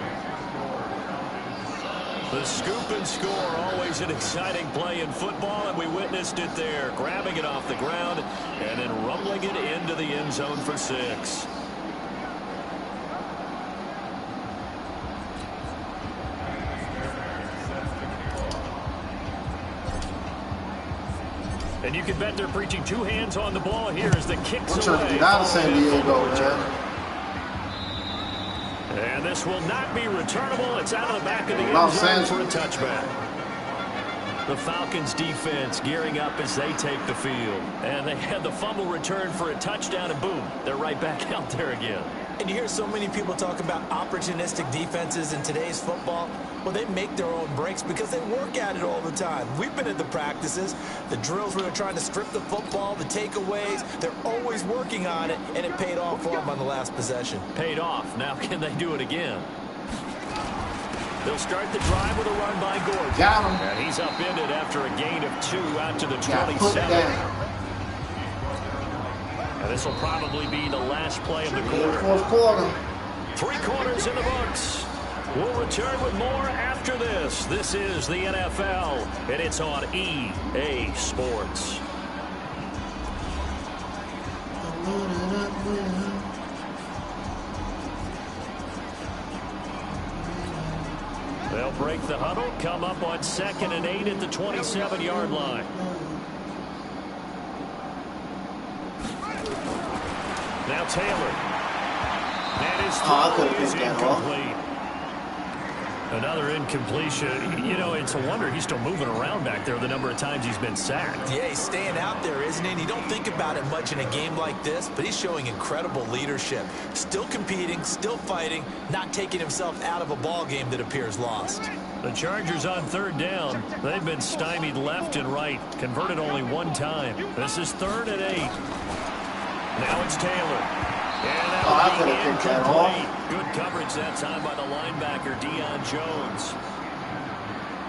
The scoop and score, always an exciting play in football, and we witnessed it there. Grabbing it off the ground and then rumbling it into the end zone for 6. And you can bet they're preaching 2 hands on the ball here as the kicks away. I'm trying to get out of San Diego, man. And this will not be returnable. It's out of the back of the end zone for a touchback. The Falcons defense gearing up as they take the field. And they had the fumble return for a touchdown, and boom, they're right back out there again. And you hear so many people talk about opportunistic defenses in today's football. Well, they make their own breaks because they work at it all the time. We've been at the practices, the drills where they're trying to strip the football, the takeaways. They're always working on it, and it paid off for them on the last possession. Paid off. Now can they do it again? They'll start the drive with a run by Gordon. Got him. And he's upended after a gain of 2 out to the 27. And this will probably be the last play of the quarter. Fourth quarter. 3 quarters in the books. We'll return with more after this. This is the NFL, and it's on EA Sports. They'll break the huddle, come up on 2nd and 8 at the 27-yard line. Now Taylor. And his throw is incomplete. Another incompletion. You know, it's a wonder he's still moving around back there the number of times he's been sacked. Yeah, he's staying out there, isn't he? And you don't think about it much in a game like this, but he's showing incredible leadership. Still competing, still fighting, not taking himself out of a ball game that appears lost. The Chargers on 3rd down. They've been stymied left and right. Converted only 1 time. This is 3rd and 8. Now it's Taylor. And that will be incomplete. Good coverage that time by the linebacker, Deion Jones.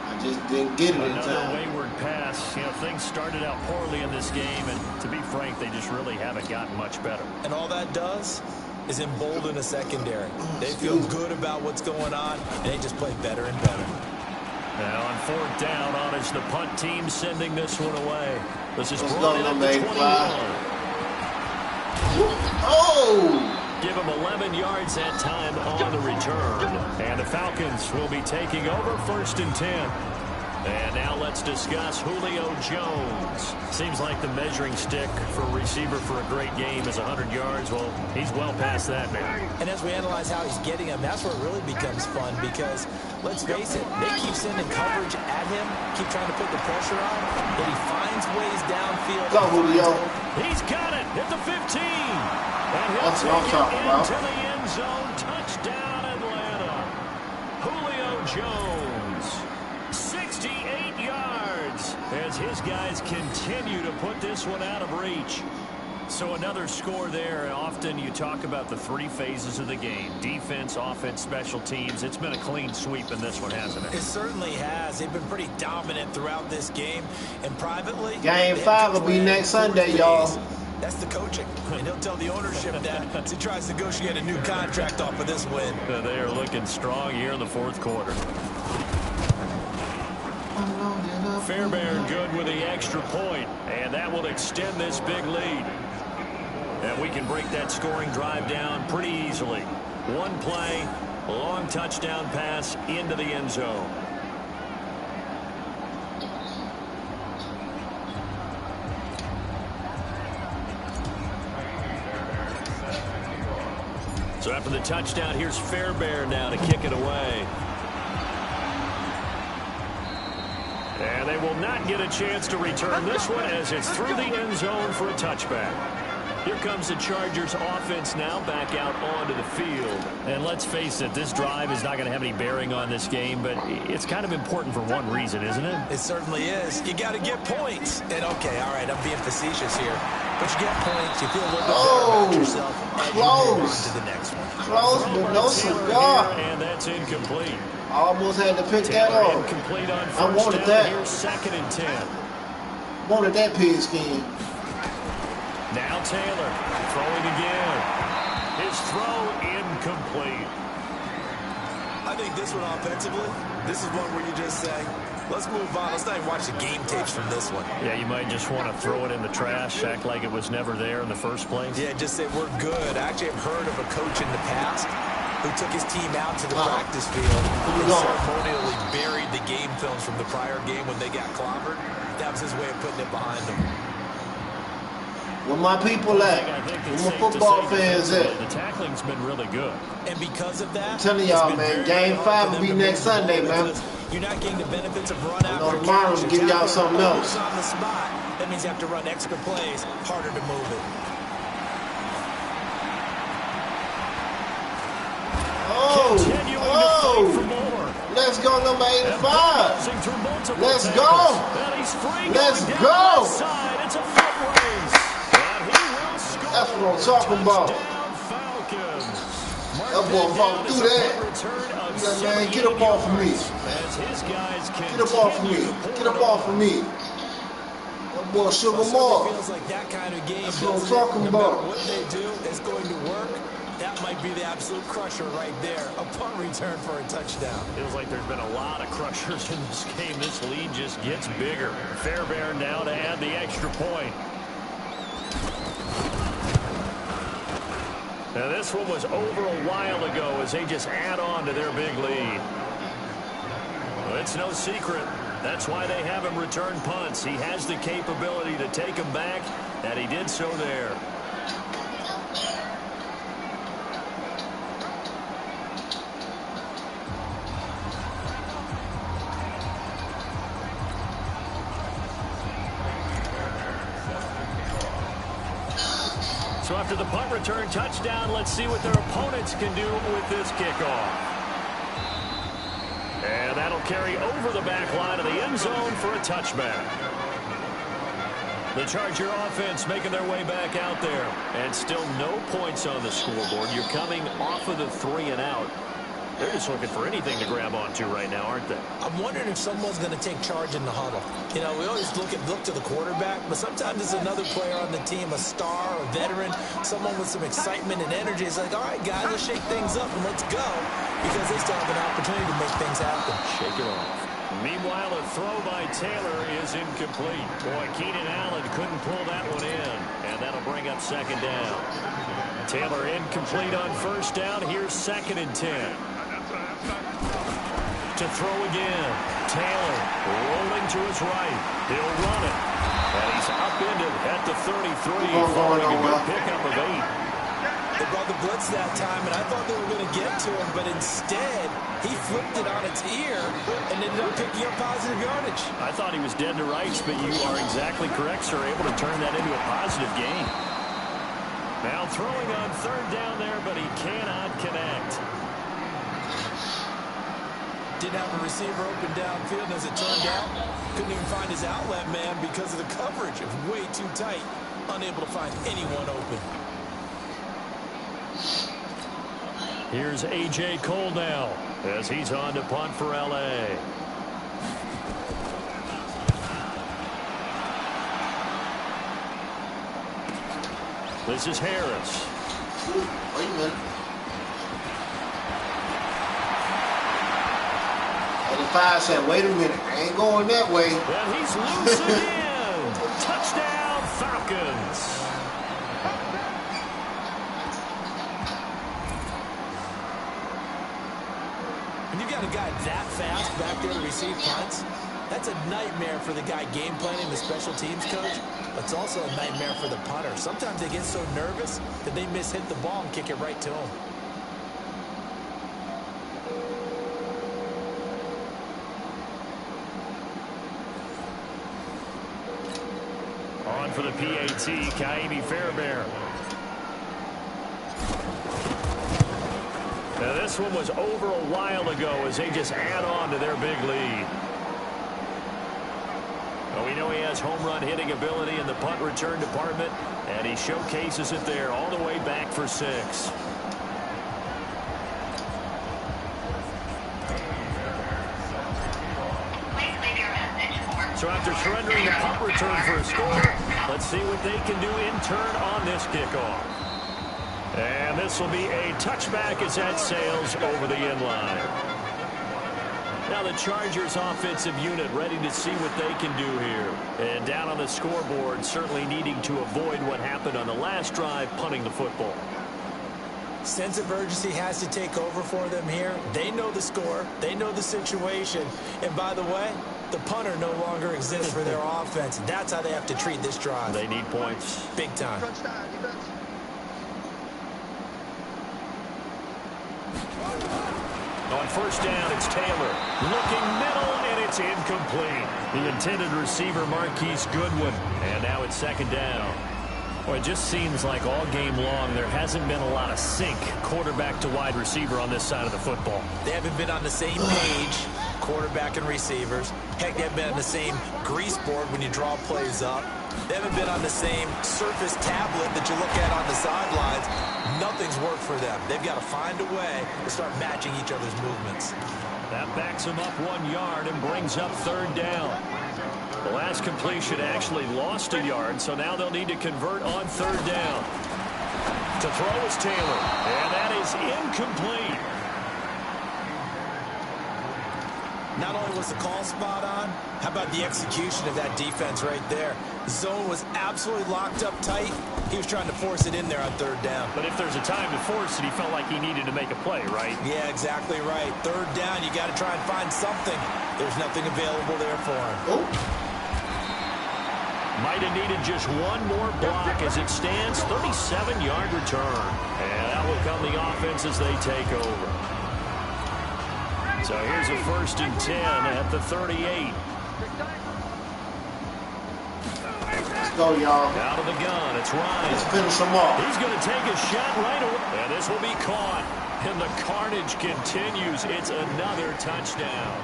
I just didn't get it in time. Another wayward pass. You know, things started out poorly in this game, and to be frank, they just really haven't gotten much better. And all that does is embolden a secondary. They feel good about what's going on, and they just play better and better. Now on 4th down, on is the punt team sending this one away. This is Let's brought go, in at number the 8 21. Oh! Give him 11 yards that time on the return. And the Falcons will be taking over 1st and 10. And now let's discuss Julio Jones. Seems like the measuring stick for a receiver for a great game is 100 yards. Well, he's well past that now. And as we analyze how he's getting them, that's where it really becomes fun because, let's face it, they keep sending coverage at him, keep trying to put the pressure on, but he finds ways downfield. Go, Julio. He's got it at the 15. And he'll That's what I'm take talking it about. into the end zone. Touchdown, Atlanta. Julio Jones, 68 yards as his guys continue to put this one out of reach. So another score there. Often you talk about the 3 phases of the game. Defense, offense, special teams. It's been a clean sweep in this one, hasn't it? It certainly has. They've been pretty dominant throughout this game. And privately, Game 5 will be next Sunday, y'all. That's the coaching. And he'll tell the ownership that as he tries to negotiate a new contract off of this win. They are looking strong here in the fourth quarter. Fairbairn good with the extra point, and that will extend this big lead. And we can break that scoring drive down pretty easily. One play, a long touchdown pass into the end zone. So after the touchdown, here's Fairbairn now to kick it away. And they will not get a chance to return this one as it's through the end zone for a touchback. Here comes the Chargers offense now back out onto the field. And let's face it, this drive is not going to have any bearing on this game, but it's kind of important for one reason, isn't it? It certainly is. You got to get points. And okay, all right, I'm being facetious here. But you get points, you feel a little bit better about yourself. Close. To the next one. Close, but no cigar. And that's incomplete. I almost had to pick that Taylor off. incomplete on I first wanted down. that. Here's 2nd and 10. Wanted that pigskin. Now Taylor throwing again. His throw incomplete. I think this one offensively, this is one where you just say, let's move on. Let's not even watch the game tapes from this one. Yeah, you might just want to throw it in the trash, act like it was never there in the first place. Yeah, just say we're good. I actually have heard of a coach in the past who took his team out to the practice field and ceremonially buried the game films from the prior game when they got clobbered. That was his way of putting it behind them. Where my people at? Where my football fans at? The tackling's been really good. And because of that, I'm telling y'all, man, Game 5 will be next Sunday, man. You're not getting the benefits of run out. I know tomorrow will give y'all something else. On the spot. That means you have to run extra plays, harder to move it. Let's go, number 85. Let's go. Let's go. That's what I'm talking about. That boy walked through that. Yeah, man, get up off of me. Get up off of me. Get up off of me. That boy sugar more. Feels like that kind of game. That's what I'm talking about. What they do is going to work. That might be the absolute crusher right there. A punt return for a touchdown. Feels like there's been a lot of crushers in this game. This lead just gets bigger. Fairbairn now to add the extra point. Now this one was over a while ago as they just add on to their big lead. Well, it's no secret. That's why they have him return punts. He has the capability to take them back, and he did so there. So after the punt return touchdown, let's see what their opponents can do with this kickoff. And that'll carry over the back line of the end zone for a touchback. The Charger offense making their way back out there. And still no points on the scoreboard. You're coming off of the 3 and out. They're just looking for anything to grab onto right now, aren't they? I'm wondering if someone's going to take charge in the huddle. You know, we always look to the quarterback, but sometimes it's another player on the team, a star, a veteran, someone with some excitement and energy. It's like, all right, guys, let's shake things up and let's go, because they still have an opportunity to make things happen. Shake it off. Meanwhile, a throw by Taylor is incomplete. Boy, Keenan Allen couldn't pull that one in, and that'll bring up 2nd down. Taylor incomplete on 1st down. Here's 2nd and 10. To throw again. Taylor rolling to his right. He'll run it. And he's upended at the 33, following a good pickup of 8. They brought the blitz that time, and I thought they were going to get to him, but instead, he flipped it on its ear and ended up picking up positive yardage. I thought he was dead to rights, but you are exactly correct, sir. Able to turn that into a positive gain. Now throwing on 3rd down there, but he cannot connect. Didn't have a receiver open downfield, as it turned out. Couldn't even find his outlet man because of the coverage. It was way too tight. Unable to find anyone open. Here's A.J. Cole now as he's on to punt for L.A. This is Harris. Wait a minute. 85 said, wait a minute, I ain't going that way. And he's loose again. Touchdown, Falcons. When you got a guy that fast back there to receive punts, that's a nightmare for the guy game planning, the special teams coach. But it's also a nightmare for the punter. Sometimes they get so nervous that they hit the ball and kick it right to him. On for the PAT, Kaimi Fairbairn. Now this one was over a while ago as they just add on to their big lead. Well, we know he has home run hitting ability in the punt return department, and he showcases it there all the way back for 6. So after surrendering the punt return for a score, let's see what they can do in turn on this kickoff. And this will be a touchback as that sails over the end line. Now the Chargers offensive unit ready to see what they can do here. And down on the scoreboard, certainly needing to avoid what happened on the last drive, punting the football. Sense of urgency has to take over for them here. They know the score. They know the situation. And by the way, the punter no longer exists for their offense. That's how they have to treat this drive. They need points. Big time. On first down, it's Taylor. Looking middle, and it's incomplete. The intended receiver, Marquise Goodwin. And now it's second down. Well, it just seems like all game long there hasn't been a lot of sync quarterback to wide receiver on this side of the football. They haven't been on the same page, quarterback and receivers. Heck, they haven't been on the same grease board when you draw plays up. They haven't been on the same surface tablet that you look at on the sidelines. Nothing's worked for them. They've got to find a way to start matching each other's movements. That backs them up 1 yard and brings up third down. The last completion actually lost a yard, so now they'll need to convert on third down. To throw is Taylor, and that is incomplete. Not only was the call spot on, how about the execution of that defense right there? The zone was absolutely locked up tight. He was trying to force it in there on third down. But if there's a time to force it, he felt like he needed to make a play, right? Yeah, exactly right. Third down, you got to try and find something. There's nothing available there for him. Oh. Might have needed just one more block as it stands. 37-yard return. And that will come the offense as they take over. So here's a 1st and 10 at the 38. Let's go, y'all. Out of the gun, it's Ryan. Let's finish him off. He's going to take a shot right away. And this will be caught. And the carnage continues. It's another touchdown.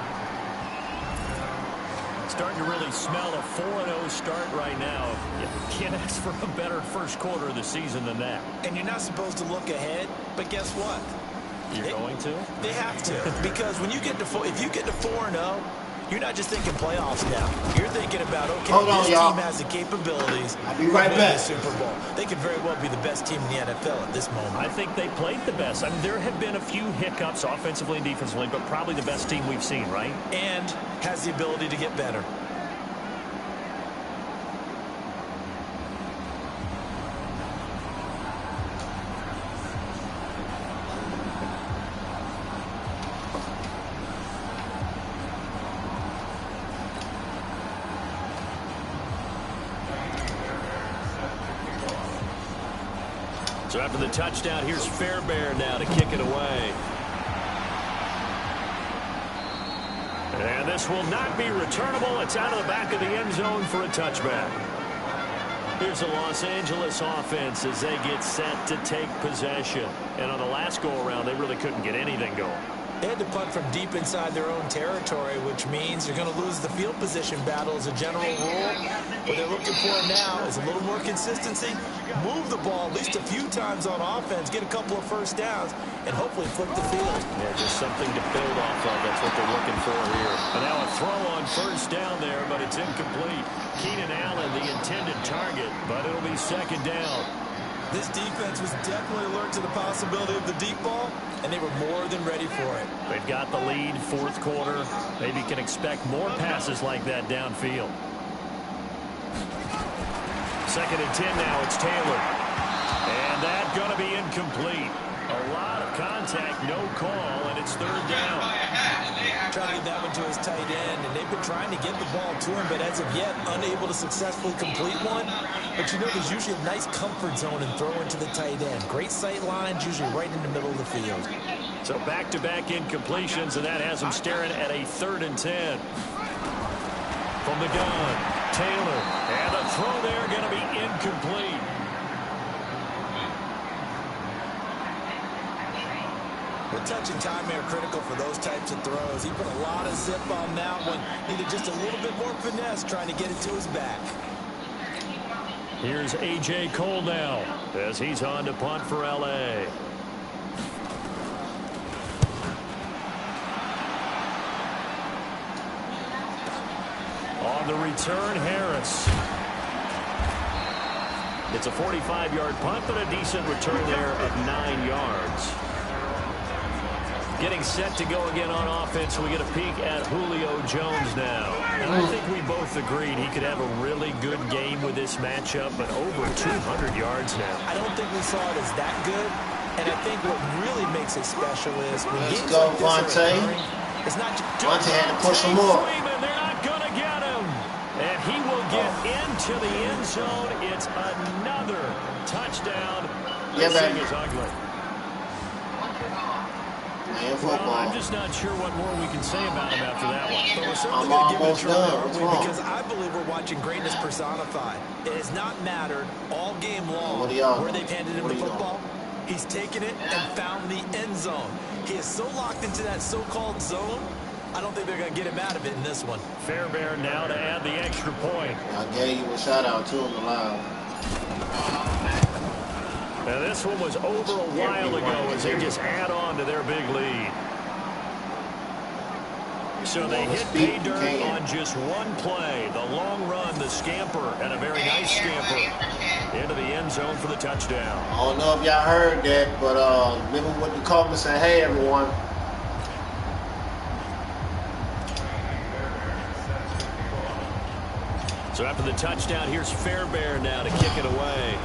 Starting to really smell a 4-0 start right now. You can't ask for a better first quarter of the season than that. And you're not supposed to look ahead, but guess what? You're going to? They have to, because when you get to if you get to 4-0, you're not just thinking playoffs now. You're thinking about, okay, this team has the capabilities. I'll be right back. The Super Bowl. They could very well be the best team in the NFL at this moment. I think they played the best. I mean, there have been a few hiccups offensively and defensively, but probably the best team we've seen, right? And has the ability to get better. So after the touchdown, here's Fairbairn now to kick it away. And this will not be returnable. It's out of the back of the end zone for a touchback. Here's the Los Angeles offense as they get set to take possession. And on the last go-around, they really couldn't get anything going. They had to punt from deep inside their own territory, which means they're going to lose the field position battle as a general rule. What they're looking for now is a little more consistency, move the ball at least a few times on offense, get a couple of first downs, and hopefully flip the field. Yeah, just something to build off of. That's what they're looking for here. And now a throw on first down there, but it's incomplete. Keenan Allen, the intended target, but it'll be second down. This defense was definitely alert to the possibility of the deep ball, and they were more than ready for it. They've got the lead, fourth quarter. Maybe can expect more passes like that downfield. 2nd and 10 now. It's Taylor. And that's going to be incomplete. A lot of contact, no call, and it's 3rd down. Trying to get that one to his tight end, and they've been trying to get the ball to him, but as of yet, unable to successfully complete one. But you know, there's usually a nice comfort zone in throwing to the tight end. Great sight lines, usually right in the middle of the field. So back-to-back incompletions, and that has him staring at a 3rd and 10. From the gun, Taylor, and the throw there going to be incomplete. The touch and timing are critical for those types of throws. He put a lot of zip on that one. Needed just a little bit more finesse trying to get it to his back. Here's A.J. Cole now as he's on to punt for L.A. On the return, Harris. It's a 45-yard punt, but a decent return there of 9 yards. Getting set to go again on offense. We get a peek at Julio Jones now. And I think we both agreed he could have a really good game with this matchup, but over 200 yards now. I don't think we saw it as that good. And I think what really makes it special is when Let's games go, like this are Vontae. occurring, it's not just Vontae had to push him more. They're not going to get him. And he will get into the end zone. It's another touchdown. Yeah, this thing baby. is ugly. Well, I'm just not sure what more we can say about him after that one. But we're certainly I'm going to give it a almost try, done. aren't What's we? wrong? Because I believe we're watching greatness personified. It has not mattered all game long What do y'all where know? they've handed him What the do you football. He's taken it and found the end zone. He is so locked into that so-called zone, I don't think they're going to get him out of it in this one. Fairbairn now to add the extra point. I gave you a shout-out to him live. Now this one was over a while ago as they just add on to their big lead. So they hit pay dirt on just one play. The long run, the scamper, and a very nice scamper into the end zone for the touchdown. I don't know if y'all heard that, but remember what the comments said, hey, everyone. So after the touchdown, here's Fairbairn now to kick it away.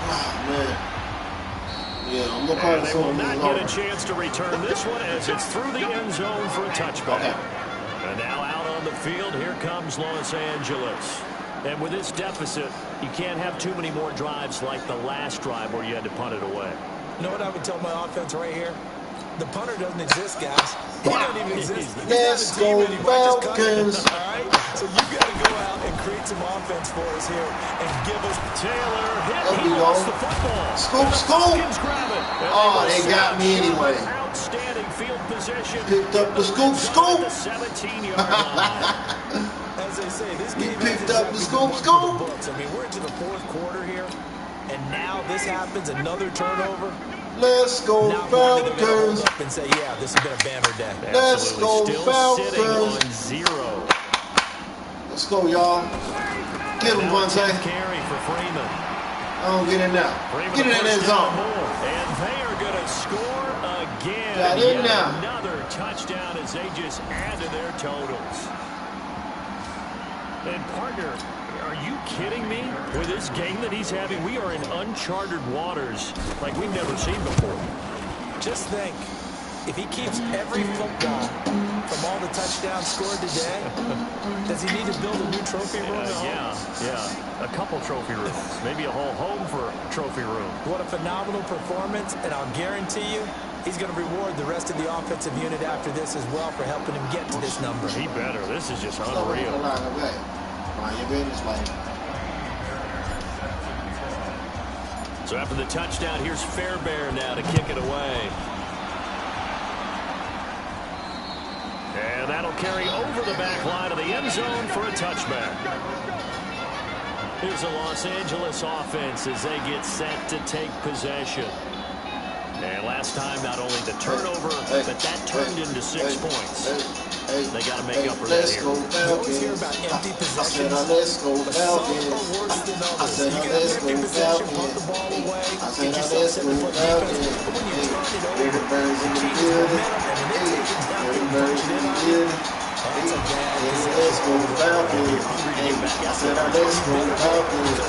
Oh, man. Yeah, I'm looking And they will not get a chance to return this one as it's through the end zone for a touchback. Okay. And now out on the field, here comes Los Angeles. And with this deficit, you can't have too many more drives like the last drive where you had to punt it away. You know what I would tell my offense right here? The punter doesn't exist, guys. He doesn't even exist. He's Let's not a team go, anymore. Just cut him. Falcons. All right? So you got to go out and create some offense for us here and give us Taylor hit. There He we lost go. the football. Scoop, The scoop. Falcons grab it. And Oh, will they got me send anyway. Outstanding field position. Picked up the scoop, scoop. The 17-yard line. As they say, this He game picked has up the exactly scoop, been one for the scoop. books. I mean, we're into the fourth quarter here, and now this happens, another turnover. Let's go, Now we're in the middle, hold Falcons. up and say, yeah, this has been a banner day. Let's go, Still sitting Falcons. on 0. Let's go, y'all. Get him, Now a Vontae. 10th carry for Freeman. Get in there. Freeman Get in that end first down zone. more. And they are going to score again. Got in Yet there. another touchdown as they just add to their totals. And partner, are you kidding me? With this game that he's having, we are in uncharted waters like we've never seen before. Just think, if he keeps every football from all the touchdowns scored today, does he need to build a new trophy room at home? Yeah. A couple trophy rooms. Maybe a whole home for a trophy room. What a phenomenal performance, and I'll guarantee you, he's going to reward the rest of the offensive unit after this as well for helping him get to this number. He better. This is just Stop it, unreal. line, okay. Mind your business, like. So after the touchdown, here's Fairbairn now to kick it away. And that'll carry over the back line of the end zone for a touchback. Here's the Los Angeles offense as they get set to take possession. And last time, not only the turnover, but that turned into 6 points. They got to make up for that here. You always hear about empty possessions, let's go but some are worse than others. You can have empty possession, punt the ball away, get yourself set to play defense, but when you turn it over, it changes momentum, and when they take it down, they punch it in on you. That's a bad Let's go Falcons. I said, let's go Falcons.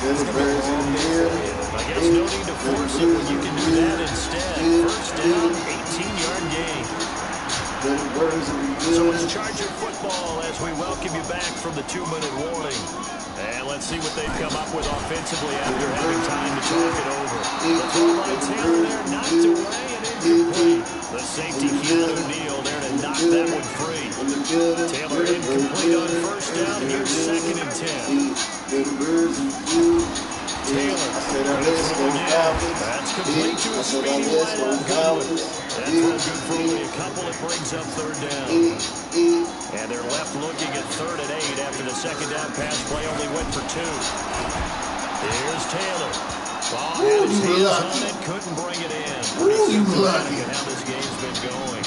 The birds in the air. I guess no need to force it when you can do that instead. First down, 18-yard gain. So it's Charger football as we welcome you back from the 2-minute warning. And let's see what they've come up with offensively after having time to talk it over. The throw by Taylor there, knocked away and incomplete. The safety, Keanu Neal, there to knock that one free. Taylor incomplete on first down. Here's 2nd and 10. Taylor, that's complete to a speedy wide Goodwin. That's one good for only a couple. It brings up 3rd down. And they're left looking at 3rd and 8 after the 2nd down pass play only went for 2. Here's Taylor. Ball had his hands on it, couldn't bring it in. Pretty lucky at how this game's been going.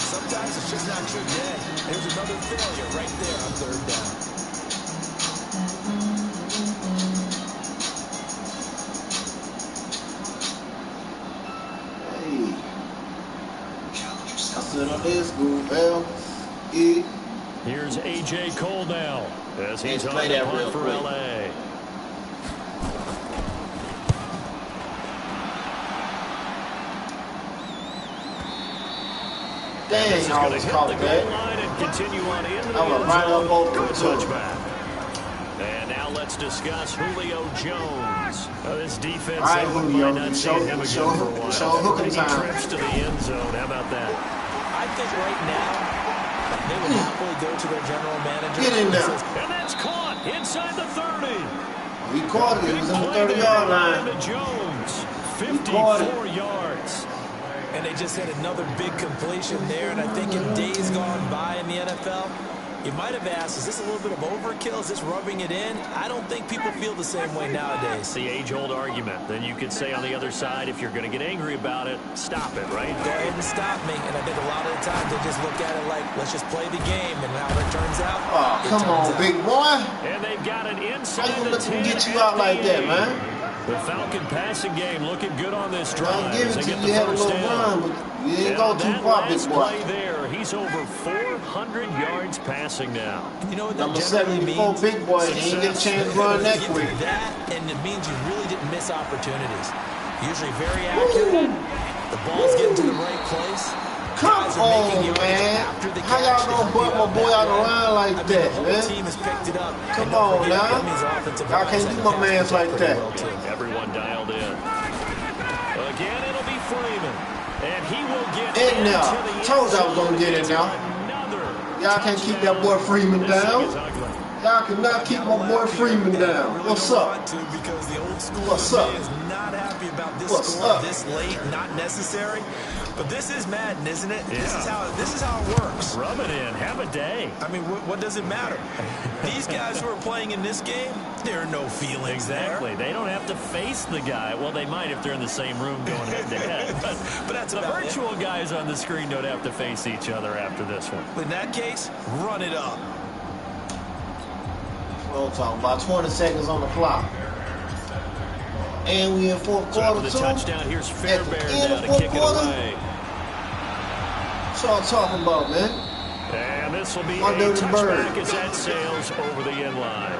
Sometimes it's just not your day. There's another failure right there on 3rd down. Here's A.J. Cole now as he's on the punt for L.A. Dang, I almost caught that. I was right up over the touchback. And now let's discuss Julio Jones. This defense, all right, Julio, not seeing him again for a while. Show hooking time. Trips to the end zone. How about that? I think right now they would happily go to their general manager. Get in there. And that's caught inside the 30. He caught it. He was on the 30-yard line. Jones, 54 yards. And they just had another big completion there. And I think in days gone by in the NFL, you might have asked, is this a little bit of overkill? Is this rubbing it in? I don't think people feel the same way nowadays. It's the age-old argument. Then you could say on the other side, if you're going to get angry about it, stop it, right? Go ahead and stop me. And I think a lot of the time they just look at it like, let's just play the game. And how it turns out, come on, big boy. And they've got an inside how you let them get you out like that, man? The Falcon passing game looking good on this drive. I'll give it to you. You had a little run, but you didn't go too far, big boy. There, he's over 400 yards passing now. You know what that number 74, means? big boy. He didn't get a chance to run that quick. That, and it means you really didn't miss opportunities. Usually very accurate. The ball's getting to the right place. Come on, man. How y'all gonna butt my boy out of line like that, man? The team has picked it up. Come on now. I can't do my mans like that. Everyone dialed in. Again, it'll be Freeman. And he will get in there. Told you I was gonna get in now. Y'all can't keep that boy Freeman down. Y'all cannot keep my boy Freeman down. What's up? What's up? What's up? This late, not necessary. But this is Madden, isn't it? Yeah. This is how it works. Rub it in. Have a day. I mean, what does it matter? These guys who are playing in this game, there are no feelings exactly. They don't have to face the guy. Well, they might if they're in the same room going head-to-head. But that's the virtual guys on the screen don't have to face each other after this one. In that case, run it up. We're talking about 20 seconds on the clock. And we in fourth quarter, the too. Touchdown. Here's Fairbairn now to kick it away. That's what I'm talking about, man. And this will be a touchback as that sails over the end line.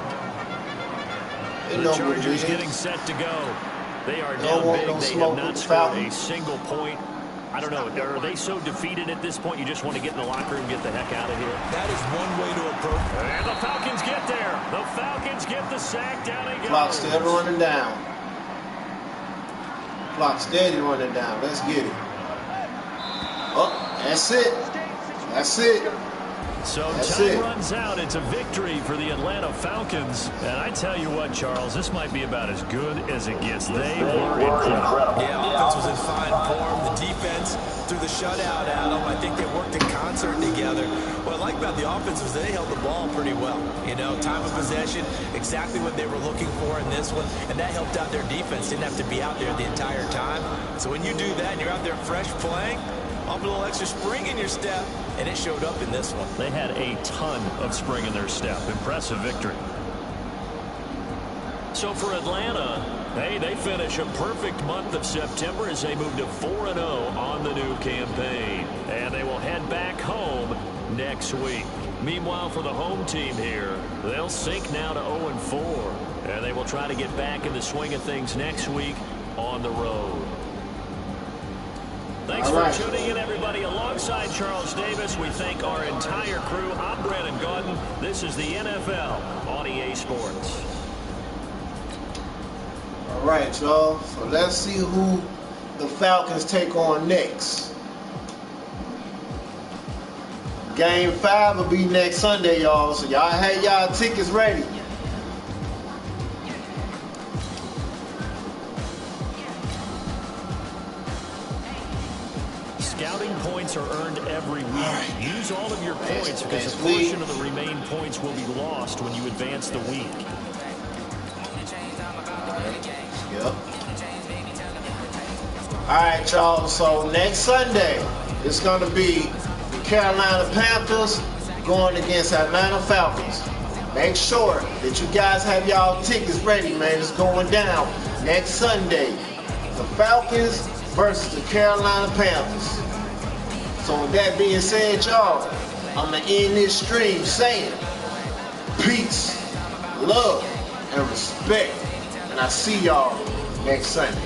The Chargers getting set to go. They are down big. They have not scored a single point. I don't know. Are they so defeated at this point you just want to get in the locker room and get the heck out of here? That is one way to approach it. And the Falcons get there. The Falcons get the sack. Down he goes. Clock still running down. Clock steady running down. Let's get it. Oh, that's it. That's it. So That's time it. runs out. It's a victory for the Atlanta Falcons. And I tell you what, Charles, this might be about as good as it gets. They were incredible. Yeah, offense was in fine form. The defense threw the shutout at them. I think they worked in concert together. What I like about the offense was they held the ball pretty well. You know, time of possession, exactly what they were looking for in this one. And that helped out their defense. Didn't have to be out there the entire time. So when you do that and you're out there fresh playing, up a little extra spring in your step, and it showed up in this one. They had a ton of spring in their step. Impressive victory. So for Atlanta, hey, they finish a perfect month of September as they move to 4-0 on the new campaign. And they will head back home next week. Meanwhile, for the home team here, they'll sink now to 0-4. And they will try to get back in the swing of things next week on the road. Thanks for tuning in, everybody. Alongside Charles Davis, we thank our entire crew. I'm Brandon Gaudin. This is the NFL on EA Sports. All right, y'all. So let's see who the Falcons take on next. Game 5 will be next Sunday, y'all. So y'all have y'all tickets ready. Scouting points are earned every week. Right. Use all of your points because a portion of the remaining points will be lost when you advance the week. Yep. Alright, y'all. So next Sunday, it's going to be the Carolina Panthers going against Atlanta Falcons. Make sure that you guys have y'all tickets ready, man. It's going down next Sunday. The Falcons versus the Carolina Panthers. So with that being said, y'all, I'm going to end this stream saying peace, love, and respect. And I see y'all next Sunday.